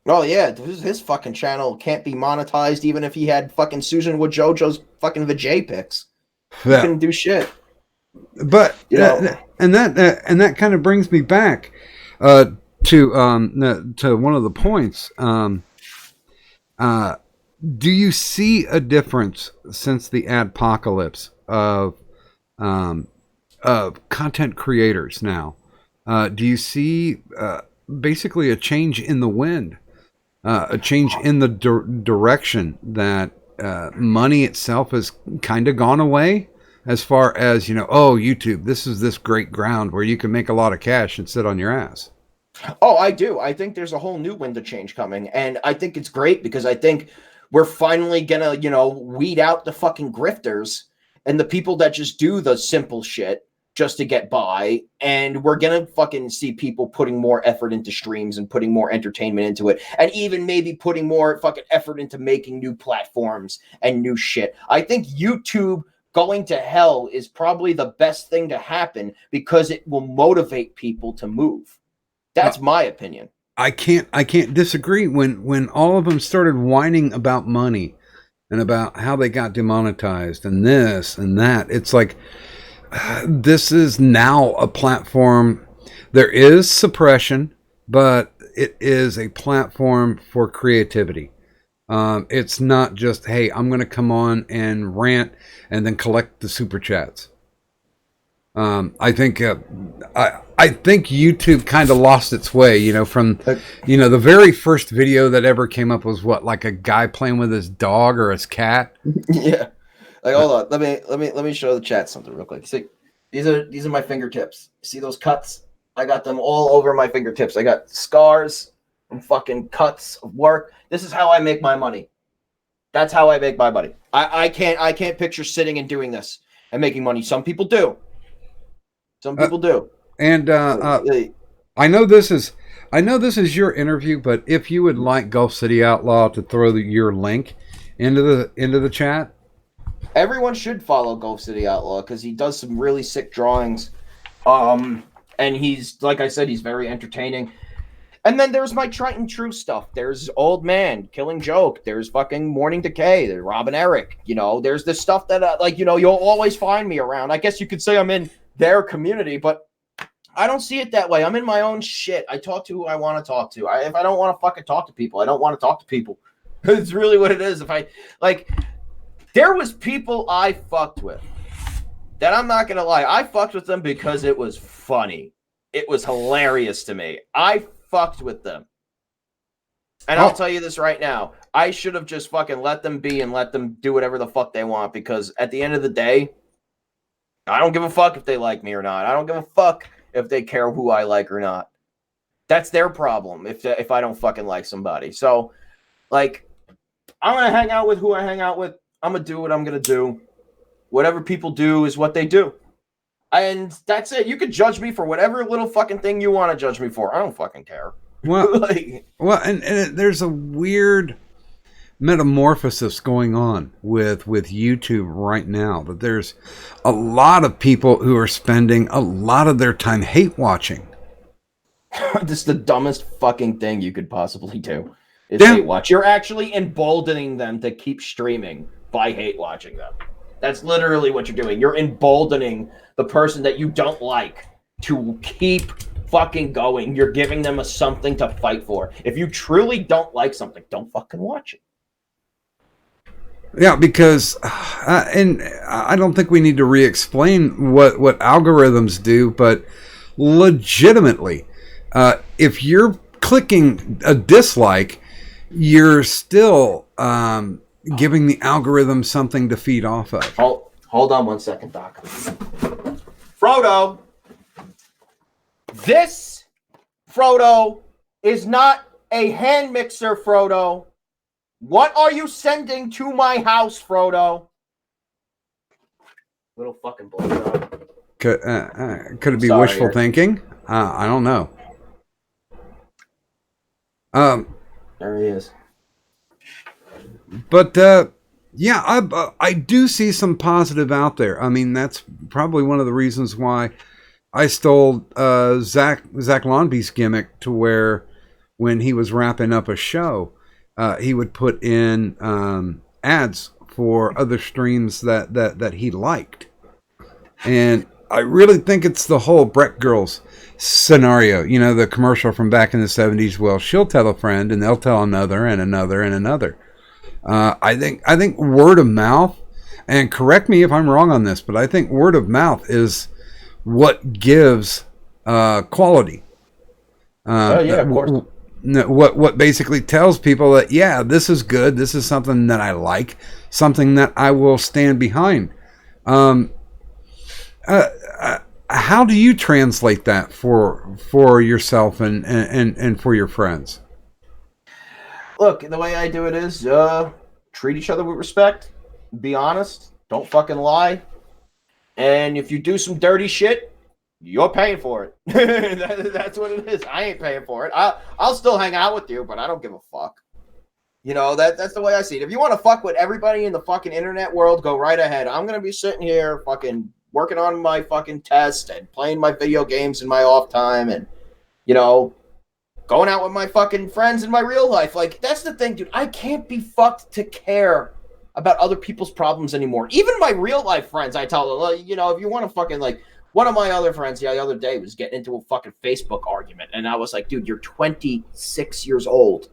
Oh yeah, his fucking channel can't be monetized even if he had fucking Susan with JoJo's fucking vajay pics. He couldn't do shit. But You know, and that kind of brings me back to one of the points. Do you see a difference since the adpocalypse um, of content creators now? Do you see basically a change in the wind, a change in the direction that money itself has kind of gone away? As far as, oh, YouTube, this is this great ground where you can make a lot of cash and sit on your ass. oh, I do. I think there's a whole new wind of change coming, and I think it's great because I think we're finally gonna, weed out the fucking grifters and the people that just do the simple shit just to get by, and we're gonna fucking see people putting more effort into streams and putting more entertainment into it, and even maybe putting more fucking effort into making new platforms and new shit. I think YouTube going to hell is probably the best thing to happen because it will motivate people to move. That's my opinion. I can't disagree. When all of them started whining about money and about how they got demonetized and this and that, it's like, this is now a platform. There is suppression, but it is a platform for creativity. It's not just, hey, I'm going to come on and rant and then collect the super chats. I think I think YouTube kind of lost its way, from the very first video that ever came up was what, like a guy playing with his dog or his cat. Yeah. Like, hold on. Let me show the chat something real quick. See, these are my fingertips. See those cuts? I got them all over my fingertips. I got scars from fucking cuts of work. This is how I make my money. That's how I make my money. I can't picture sitting and doing this and making money. Some people do. Some people do. And I know this is your interview, but if you would like Gulf City Outlaw to throw your link into the chat, everyone should follow Gulf City Outlaw because he does some really sick drawings. And he's, like I said, he's very entertaining. And then there's my Triton True stuff. There's Old Man, Killing Joke. There's fucking Morning Decay. There's Robin Eric. There's this stuff that, you'll always find me around. I guess you could say I'm in their community, but I don't see it that way. I'm in my own shit. I talk to who I want to talk to. If I don't want to fucking talk to people, I don't want to talk to people. It's really what it is. There was people I fucked with that I'm not going to lie. I fucked with them because it was funny. It was hilarious to me. I fucked with them. And I'll tell you this right now. I should have just fucking let them be and let them do whatever the fuck they want, because at the end of the day, I don't give a fuck if they like me or not. I don't give a fuck if they care who I like or not. That's their problem if I don't fucking like somebody. So, I'm going to hang out with who I hang out with. I'm going to do what I'm going to do. Whatever people do is what they do. And that's it. You could judge me for whatever little fucking thing you want to judge me for. I don't fucking care. Well, and there's a weird metamorphosis going on with YouTube right now. That there's a lot of people who are spending a lot of their time hate watching. This is the dumbest fucking thing you could possibly do. Is hate watch. You're actually emboldening them to keep streaming by hate watching them. That's literally what you're doing. You're emboldening the person that you don't like to keep fucking going. You're giving them something to fight for. If you truly don't like something, don't fucking watch it. Yeah, because, and I don't think we need to re-explain what algorithms do, but legitimately, if you're clicking a dislike, you're still giving the algorithm something to feed off of. Hold on 1 second, Doc. Frodo, this, Frodo, is not a hand mixer, Frodo. What are you sending to my house, Frodo? Little fucking blowjob. Could it be wishful thinking? I don't know. There he is. But yeah, I do see some positive out there. I mean, that's probably one of the reasons why I stole Zach Lonby's gimmick, to where when he was wrapping up a show, he would put in ads for other streams that he liked. And I really think it's the whole Brett girls scenario. You know, the commercial from back in the 70s. Well, she'll tell a friend, and they'll tell another, and another, and another. I think word of mouth, and correct me if I'm wrong on this, but I think word of mouth is what gives quality. Oh yeah, of course. What basically tells people that, yeah, this is good, this is something that I like, something that I will stand behind. How do you translate that for yourself and for your friends? Look, the way I do it is treat each other with respect, be honest, don't fucking lie, and if you do some dirty shit, you're paying for it. That's what it is. I ain't paying for it. I'll still hang out with you, but I don't give a fuck. You know, that's the way I see it. If you want to fuck with everybody in the fucking internet world, go right ahead. I'm going to be sitting here fucking working on my fucking test and playing my video games in my off time and, you know, going out with my fucking friends in my real life. Like, that's the thing, dude. I can't be fucked to care about other people's problems anymore. Even my real life friends, I tell them, like, you know, if you want to fucking, like, one of my other friends the other day was getting into a fucking Facebook argument. And I was like, dude, you're 26 years old.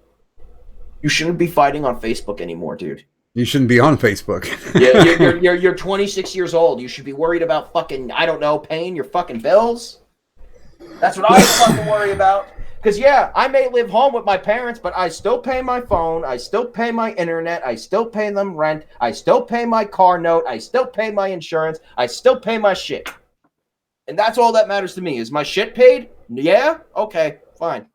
You shouldn't be fighting on Facebook anymore, dude. You shouldn't be on Facebook. Yeah, you're 26 years old. You should be worried about fucking, I don't know, paying your fucking bills. That's what I fucking worry about. Because, yeah, I may live home with my parents, but I still pay my phone. I still pay my internet. I still pay them rent. I still pay my car note. I still pay my insurance. I still pay my shit. And that's all that matters to me. Is my shit paid? Yeah? Okay, fine.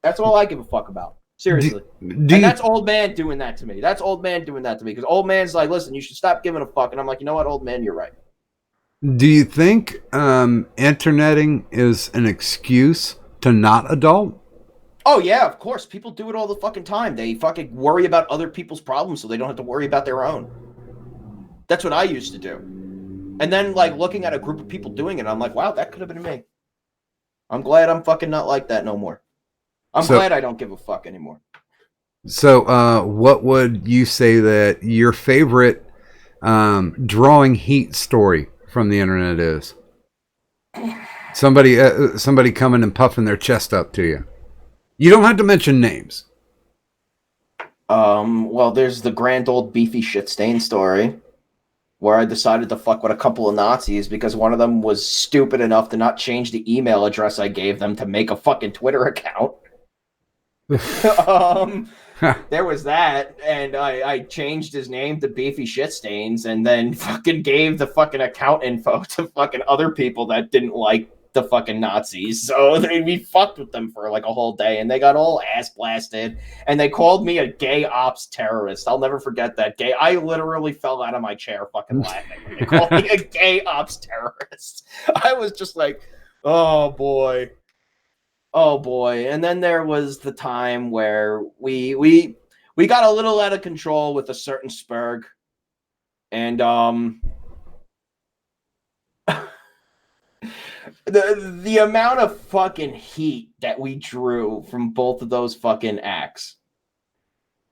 That's all I give a fuck about. Seriously. And that's old man doing that to me. That's old man doing that to me. Because old man's like, listen, you should stop giving a fuck. And I'm like, you know what, old man, you're right. Do you think interneting is an excuse to not adult? Oh, yeah, of course. People do it all the fucking time. They fucking worry about other people's problems so they don't have to worry about their own. That's what I used to do. And then, like, looking at a group of people doing it, I'm like, wow, that could have been me. I'm glad I'm fucking not like that no more. I'm glad I don't give a fuck anymore. So, what would you say that your favorite drawing heat story from the internet is? Somebody coming and puffing their chest up to you. You don't have to mention names. Well, there's the grand old beefy shit stain story where I decided to fuck with a couple of Nazis because one of them was stupid enough to not change the email address I gave them to make a fucking Twitter account. There was that, and I changed his name to Beefy Shitstains, and then fucking gave the fucking account info to fucking other people that didn't like the fucking Nazis. So we fucked with them for like a whole day, and they got all ass blasted, and they called me a gay ops terrorist. I'll never forget that. I literally fell out of my chair fucking laughing when they called me a gay ops terrorist. I was just like, oh boy. Oh boy. And then there was the time where we got a little out of control with a certain Spurg. And the amount of fucking heat that we drew from both of those fucking acts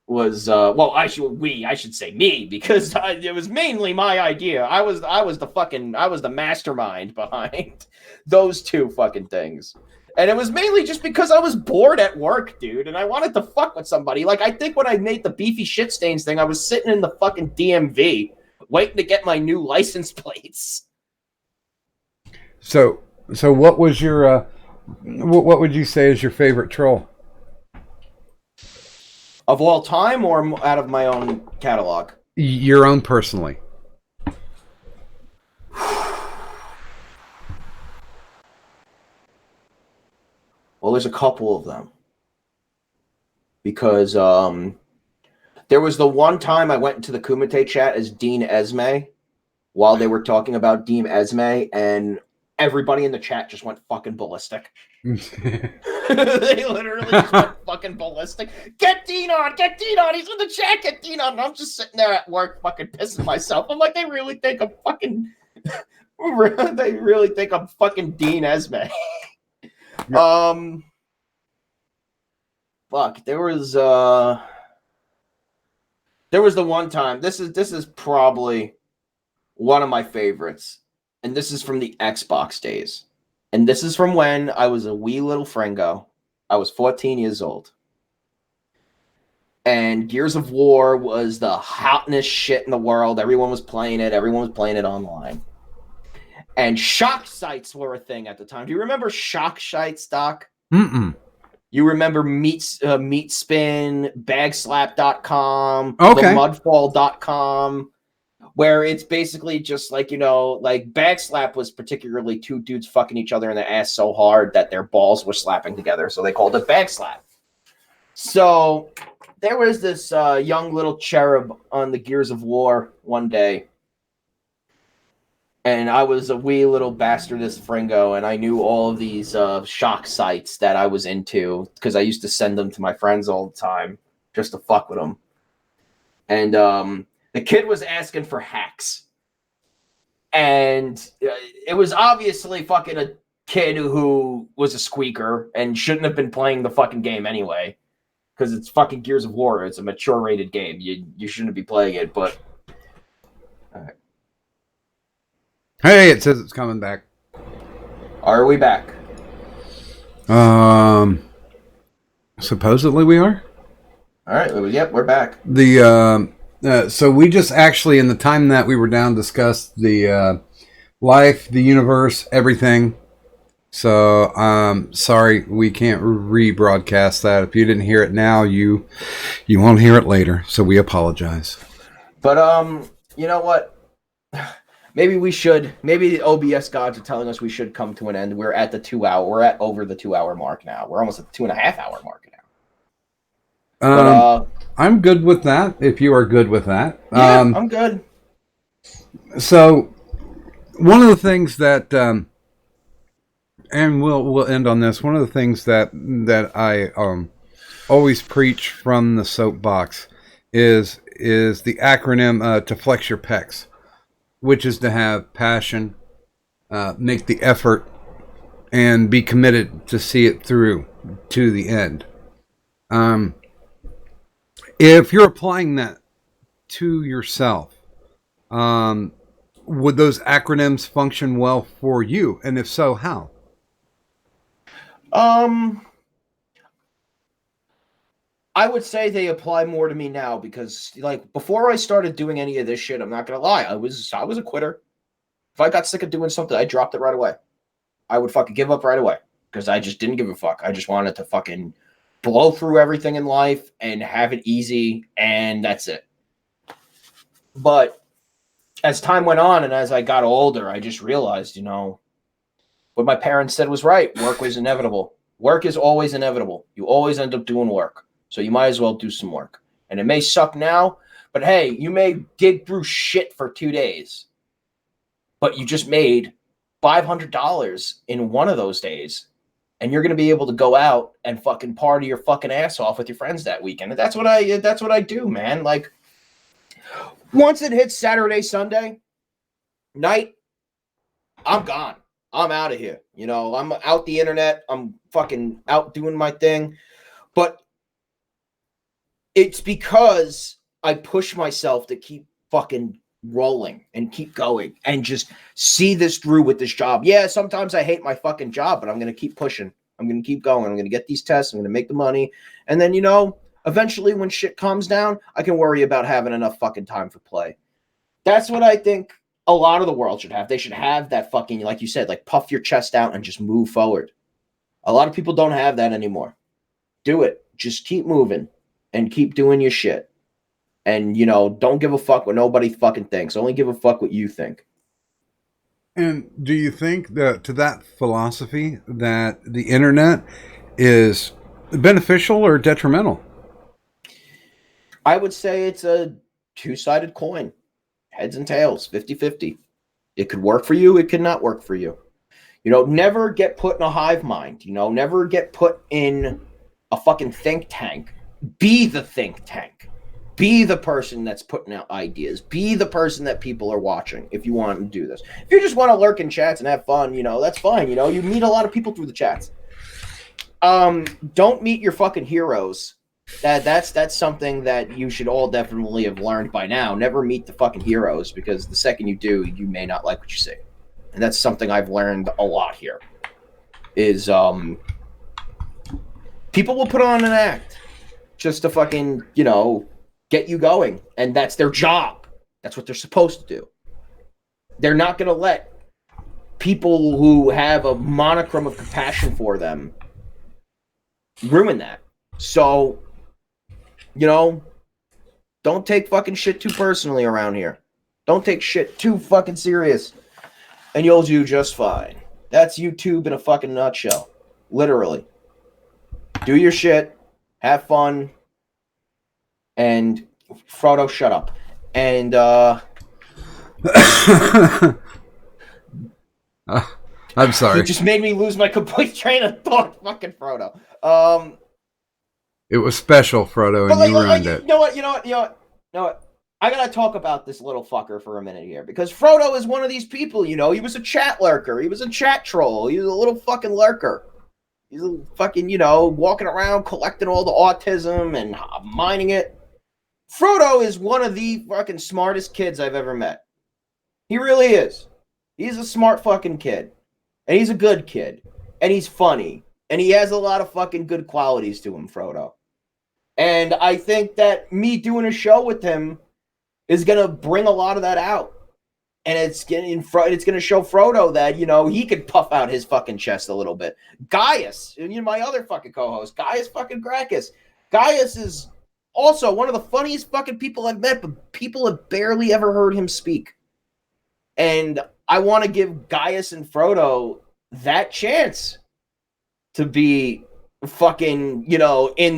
was I should say me, because it was mainly my idea. I was the mastermind behind those two fucking things. And it was mainly just because I was bored at work, dude, and I wanted to fuck with somebody. Like, I think when I made the Beefy Shitstains thing, I was sitting in the fucking DMV waiting to get my new license plates. So what was your what would you say is your favorite troll? Of all time or out of my own catalog? Your own personally. Well, there's a couple of them. Because there was the one time I went into the Kumite chat as Dean Esme while they were talking about Dean Esme, and everybody in the chat just went fucking ballistic. They literally just went fucking ballistic. Get Dean on! Get Dean on! He's in the chat! Get Dean on! And I'm just sitting there at work fucking pissing myself. I'm like, they really think I'm fucking... they really think I'm fucking Dean Esme. Fuck, there was the one time. This is probably one of my favorites. and this is from the Xbox days. And this is from when I was a wee little Fringo. I was 14 years old. And Gears of War was the hotness shit in the world. Everyone was playing it. Everyone was playing it online. And shock sites were a thing at the time. Do you remember shock sites, Doc? Mm-mm. You remember Meat Spin, Bagslap.com, Okay. TheMudfall.com, where it's basically just like, like Bagslap was particularly two dudes fucking each other in the ass so hard that their balls were slapping together. So they called it Bagslap. So there was this young little cherub on the Gears of War one day. And I was a wee little bastardist Fringo, and I knew all of these shock sites that I was into because I used to send them to my friends all the time just to fuck with them. And the kid was asking for hacks. And it was obviously fucking a kid who was a squeaker and shouldn't have been playing the fucking game anyway. Because it's fucking Gears of War. It's a mature rated game. You shouldn't be playing it, but... All right. Hey, it says it's coming back. Are we back? Supposedly we are. All right. Yep, we're back. So we just actually, in the time that we were down, discussed the life, the universe, everything. So, sorry, we can't rebroadcast that. If you didn't hear it now, you won't hear it later. So we apologize. But you know what? Maybe we should. Maybe the OBS gods are telling us we should come to an end. We're at the 2 hour. We're at over the 2 hour mark now. We're almost at the 2.5 hour mark now. But, I'm good with that. If you are good with that, yeah, I'm good. So, one of the things that, and we'll end on this. One of the things that I always preach from the soapbox is the acronym to flex your pecs, which is to have passion, make the effort, and be committed to see it through to the end. If you're applying that to yourself, would those acronyms function well for you? And if so, how? I would say they apply more to me now because, like, before I started doing any of this shit, I'm not gonna lie, I was a quitter. If I got sick of doing something, I dropped it right away. I would fucking give up right away because I just didn't give a fuck. I just wanted to fucking blow through everything in life and have it easy, and that's it. But as time went on and as I got older, I just realized, what my parents said was right. Work was inevitable. Work is always inevitable. You always end up doing work. So you might as well do some work. And it may suck now, but hey, you may dig through shit for 2 days. But you just made $500 in one of those days. And you're going to be able to go out and fucking party your fucking ass off with your friends that weekend. And that's what I do, man. Like, once it hits Saturday, Sunday night, I'm gone. I'm out of here. I'm out the internet. I'm fucking out doing my thing. But it's because I push myself to keep fucking rolling and keep going and just see this through with this job. Yeah, sometimes I hate my fucking job, but I'm going to keep pushing. I'm going to keep going. I'm going to get these tests. I'm going to make the money. And then, eventually when shit calms down, I can worry about having enough fucking time for play. That's what I think a lot of the world should have. They should have that fucking, like you said, like puff your chest out and just move forward. A lot of people don't have that anymore. Do it. Just keep moving and keep doing your shit. And, don't give a fuck what nobody fucking thinks. Only give a fuck what you think. And do you think that to that philosophy that the internet is beneficial or detrimental? I would say it's a two-sided coin. Heads and tails, 50-50. It could work for you. It could not work for you. Never get put in a hive mind. Never get put in a fucking think tank. Be the think tank. Be the person that's putting out ideas. Be the person that people are watching if you want to do this. If you just want to lurk in chats and have fun, that's fine. You meet a lot of people through the chats. Don't meet your fucking heroes. That's something that you should all definitely have learned by now. Never meet the fucking heroes, because the second you do, you may not like what you see. and that's something I've learned a lot here, is people will put on an act just to fucking, get you going. And that's their job. That's what they're supposed to do. They're not going to let people who have a monochrome of compassion for them ruin that. So, don't take fucking shit too personally around here. Don't take shit too fucking serious, and you'll do just fine. That's YouTube in a fucking nutshell. Literally. Do your shit, have fun, and Frodo, shut up. And I'm sorry. You just made me lose my complete train of thought, fucking Frodo. It was special, Frodo, and you ruined it. You know what? I gotta talk about this little fucker for a minute here, because Frodo is one of these people, he was a chat lurker. He was a chat troll. He was a little fucking lurker. He's a fucking, walking around collecting all the autism and mining it. Frodo is one of the fucking smartest kids I've ever met. He really is. He's a smart fucking kid. And he's a good kid. And he's funny. And he has a lot of fucking good qualities to him, Frodo. And I think that me doing a show with him is going to bring a lot of that out. And it's going to show Frodo that, he could puff out his fucking chest a little bit. Gaius, my other fucking co-host, Gaius fucking Gracchus. Gaius is also one of the funniest fucking people I've met, but people have barely ever heard him speak. And I want to give Gaius and Frodo that chance to be fucking, in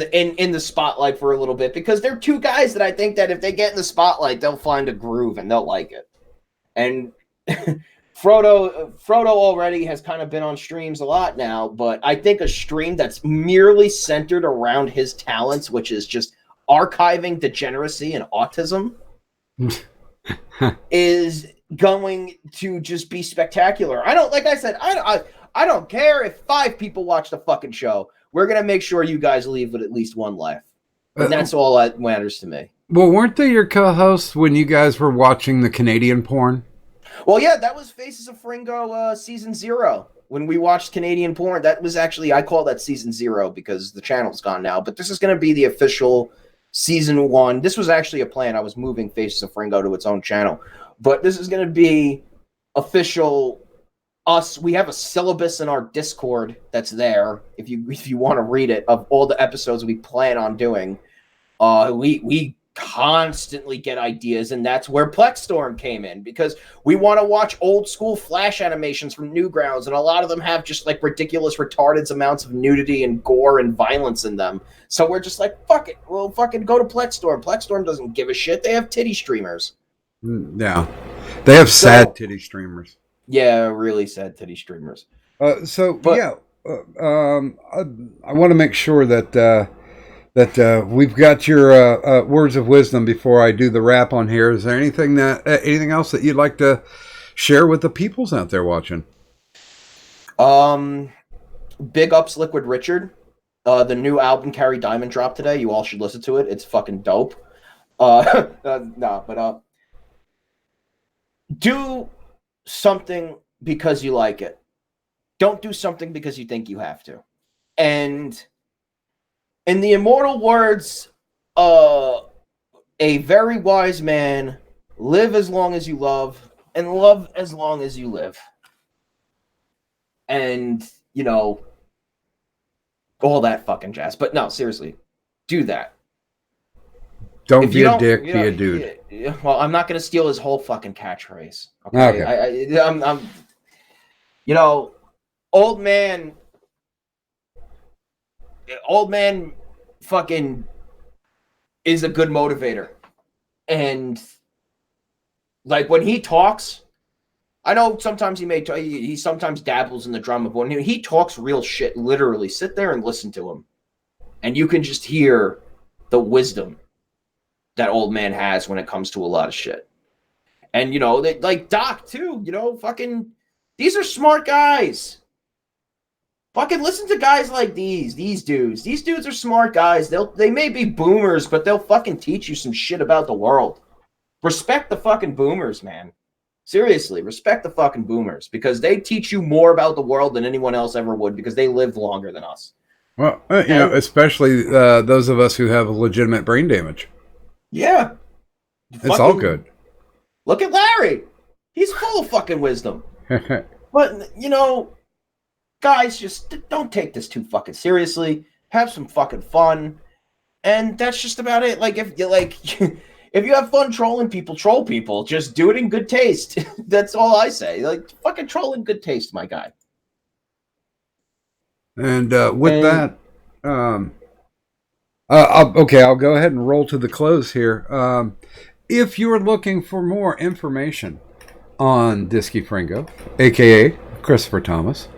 the spotlight for a little bit, because they're two guys that I think that if they get in the spotlight, they'll find a groove and they'll like it. And Frodo already has kind of been on streams a lot now, but I think a stream that's merely centered around his talents, which is just archiving degeneracy and autism, is going to just be spectacular. I don't care if 5 people watch the fucking show. We're going to make sure you guys leave with at least one laugh. And that's all that matters to me. Well, weren't they your co-hosts when you guys were watching the Canadian porn? Well, yeah, that was Faces of Fringo season 0. When we watched Canadian porn, that was actually, I call that season 0 because the channel's gone now. But this is going to be the official season 1. This was actually a plan. I was moving Faces of Fringo to its own channel. But this is going to be official us. We have a syllabus in our Discord that's there, if you want to read it, of all the episodes we plan on doing. We constantly get ideas, and that's where Plexstorm came in, because we want to watch old school Flash animations from Newgrounds, and a lot of them have just like ridiculous retarded amounts of nudity and gore and violence in them. So we're just like, fuck it, we'll fucking go to Plexstorm. Plexstorm doesn't give a shit. They have titty streamers. Yeah, they have sad titty streamers. Yeah, really sad titty streamers. I want to make sure that we've got your words of wisdom before I do the wrap on here. Is there anything else that you'd like to share with the peoples out there watching? Big ups, Liquid Richard. The new album Carrie Diamond dropped today. You all should listen to it. It's fucking dope. Do something because you like it. Don't do something because you think you have to. And in the immortal words, a very wise man, live as long as you love, and love as long as you live. And, all that fucking jazz. But no, seriously, do that. Don't be a dick, be a dude. Well, I'm not going to steal his whole fucking catchphrase. Okay. I'm old man fucking is a good motivator. And like when he talks, I know sometimes he sometimes dabbles in the drama, but when he talks real shit, literally sit there and listen to him. And you can just hear the wisdom that old man has when it comes to a lot of shit. And, they, like Doc too, fucking, these are smart guys. Fucking listen to guys like these dudes. These dudes are smart guys. They may be boomers, but they'll fucking teach you some shit about the world. Respect the fucking boomers, man. Seriously, respect the fucking boomers because they teach you more about the world than anyone else ever would because they lived longer than us. Well, especially those of us who have legitimate brain damage. Yeah. It's all good. Look at Larry. He's full of fucking wisdom. But, guys, just don't take this too fucking seriously. Have some fucking fun. And that's just about it. Like, if you have fun trolling people, troll people. Just do it in good taste. That's all I say. Like, fucking troll in good taste, my guy. And that, I'll go ahead and roll to the close here. If you're looking for more information on Disky Fringo, a.k.a. Christopher Thomas,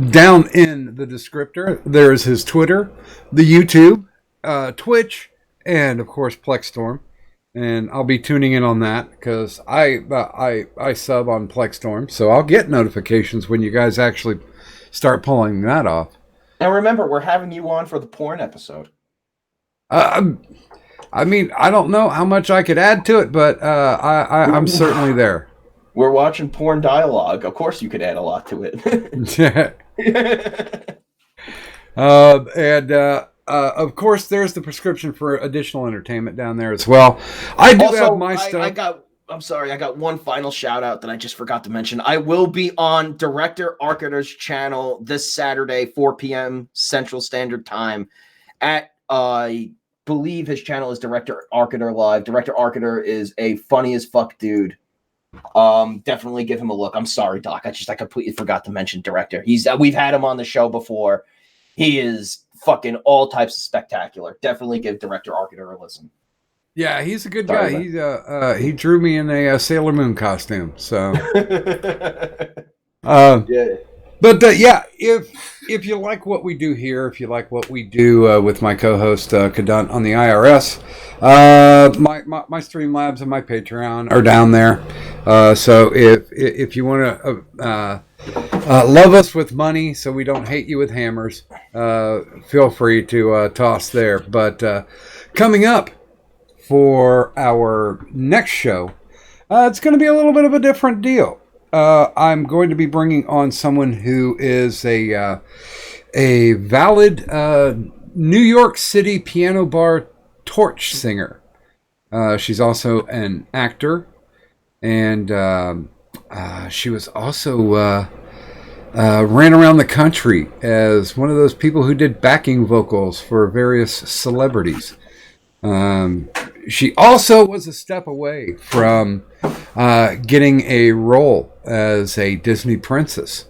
down in the descriptor, there's his Twitter, the YouTube, Twitch, and, of course, Plexstorm. And I'll be tuning in on that because I sub on Plexstorm, so I'll get notifications when you guys actually start pulling that off. And remember, we're having you on for the porn episode. I mean, I don't know how much I could add to it, but I'm certainly there. We're watching porn dialogue. Of course you could add a lot to it. Of course, there's the prescription for additional entertainment down there as well. I do also have my stuff. I'm sorry, I got one final shout out that I just forgot to mention. I will be on Director Arketer's channel this Saturday, 4 p.m. Central Standard Time. I believe his channel is Director Arketer Live. Director Arketer is a funny as fuck dude. Definitely give him a look. I'm sorry, Doc. I completely forgot to mention Director. We've had him on the show before. He is fucking all types of spectacular. Definitely give Director Arketer a listen. Yeah, he's a good guy. He drew me in a Sailor Moon costume. So, yeah. But if you like what we do here, if you like what we do with my co-host Kadant on the IRS, my Streamlabs and my Patreon are down there. So if you want to love us with money, so we don't hate you with hammers, feel free to toss there. But coming up for our next show, it's going to be a little bit of a different deal. I'm going to be bringing on someone who is a valid New York City piano bar torch singer. She's also an actor, and she was also ran around the country as one of those people who did backing vocals for various celebrities. She also was a step away from getting a role as a Disney princess.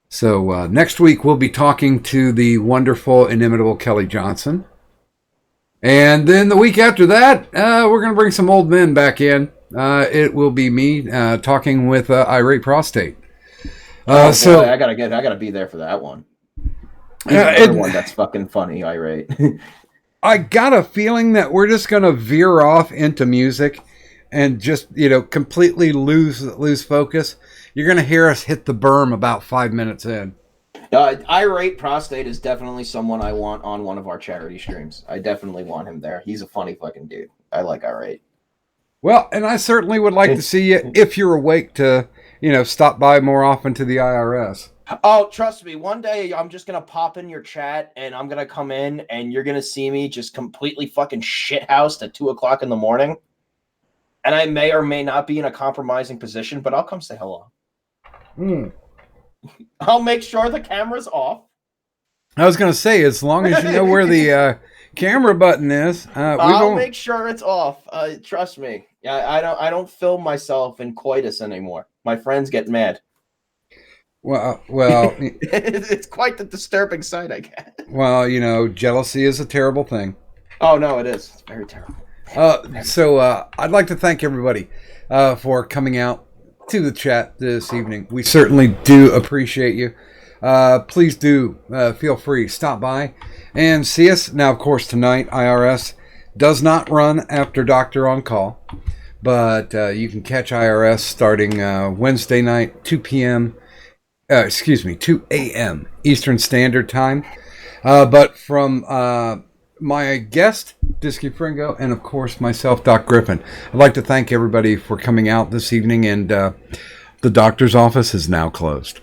So next week we'll be talking to the wonderful, inimitable Kelly Johnson. And then the week after that, we're going to bring some old men back in. It will be me talking with Irate Prostate. So I gotta be there for that one. Another one that's fucking funny, Irate. I got a feeling that we're just going to veer off into music and just, completely lose focus. You're going to hear us hit the berm about 5 minutes in. Irate Prostate is definitely someone I want on one of our charity streams. I definitely want him there. He's a funny fucking dude. I like Irate. Well, and I certainly would like to see you, if you're awake, to, stop by more often to the IRS. Oh, trust me. One day I'm just going to pop in your chat and I'm going to come in and you're going to see me just completely fucking shithoused at 2 o'clock in the morning. And I may or may not be in a compromising position, but I'll come say hello. I'll make sure the camera's off. I was going to say, as long as you know where the camera button is, I'll make sure it's off. Trust me. I don't film myself in coitus anymore. My friends get mad. Well, it's quite the disturbing sight, I guess. Well, jealousy is a terrible thing. Oh no, it is. It's very terrible. So I'd like to thank everybody for coming out to the chat this evening. We certainly do appreciate you. Please do feel free, stop by and see us. Now, of course, tonight IRS does not run after Doctor on Call, but you can catch IRS starting Wednesday night, 2 a.m. Eastern Standard Time. But from my guest, Disky Fringo, and of course myself, Doc Griffin. I'd like to thank everybody for coming out this evening, and the doctor's office is now closed.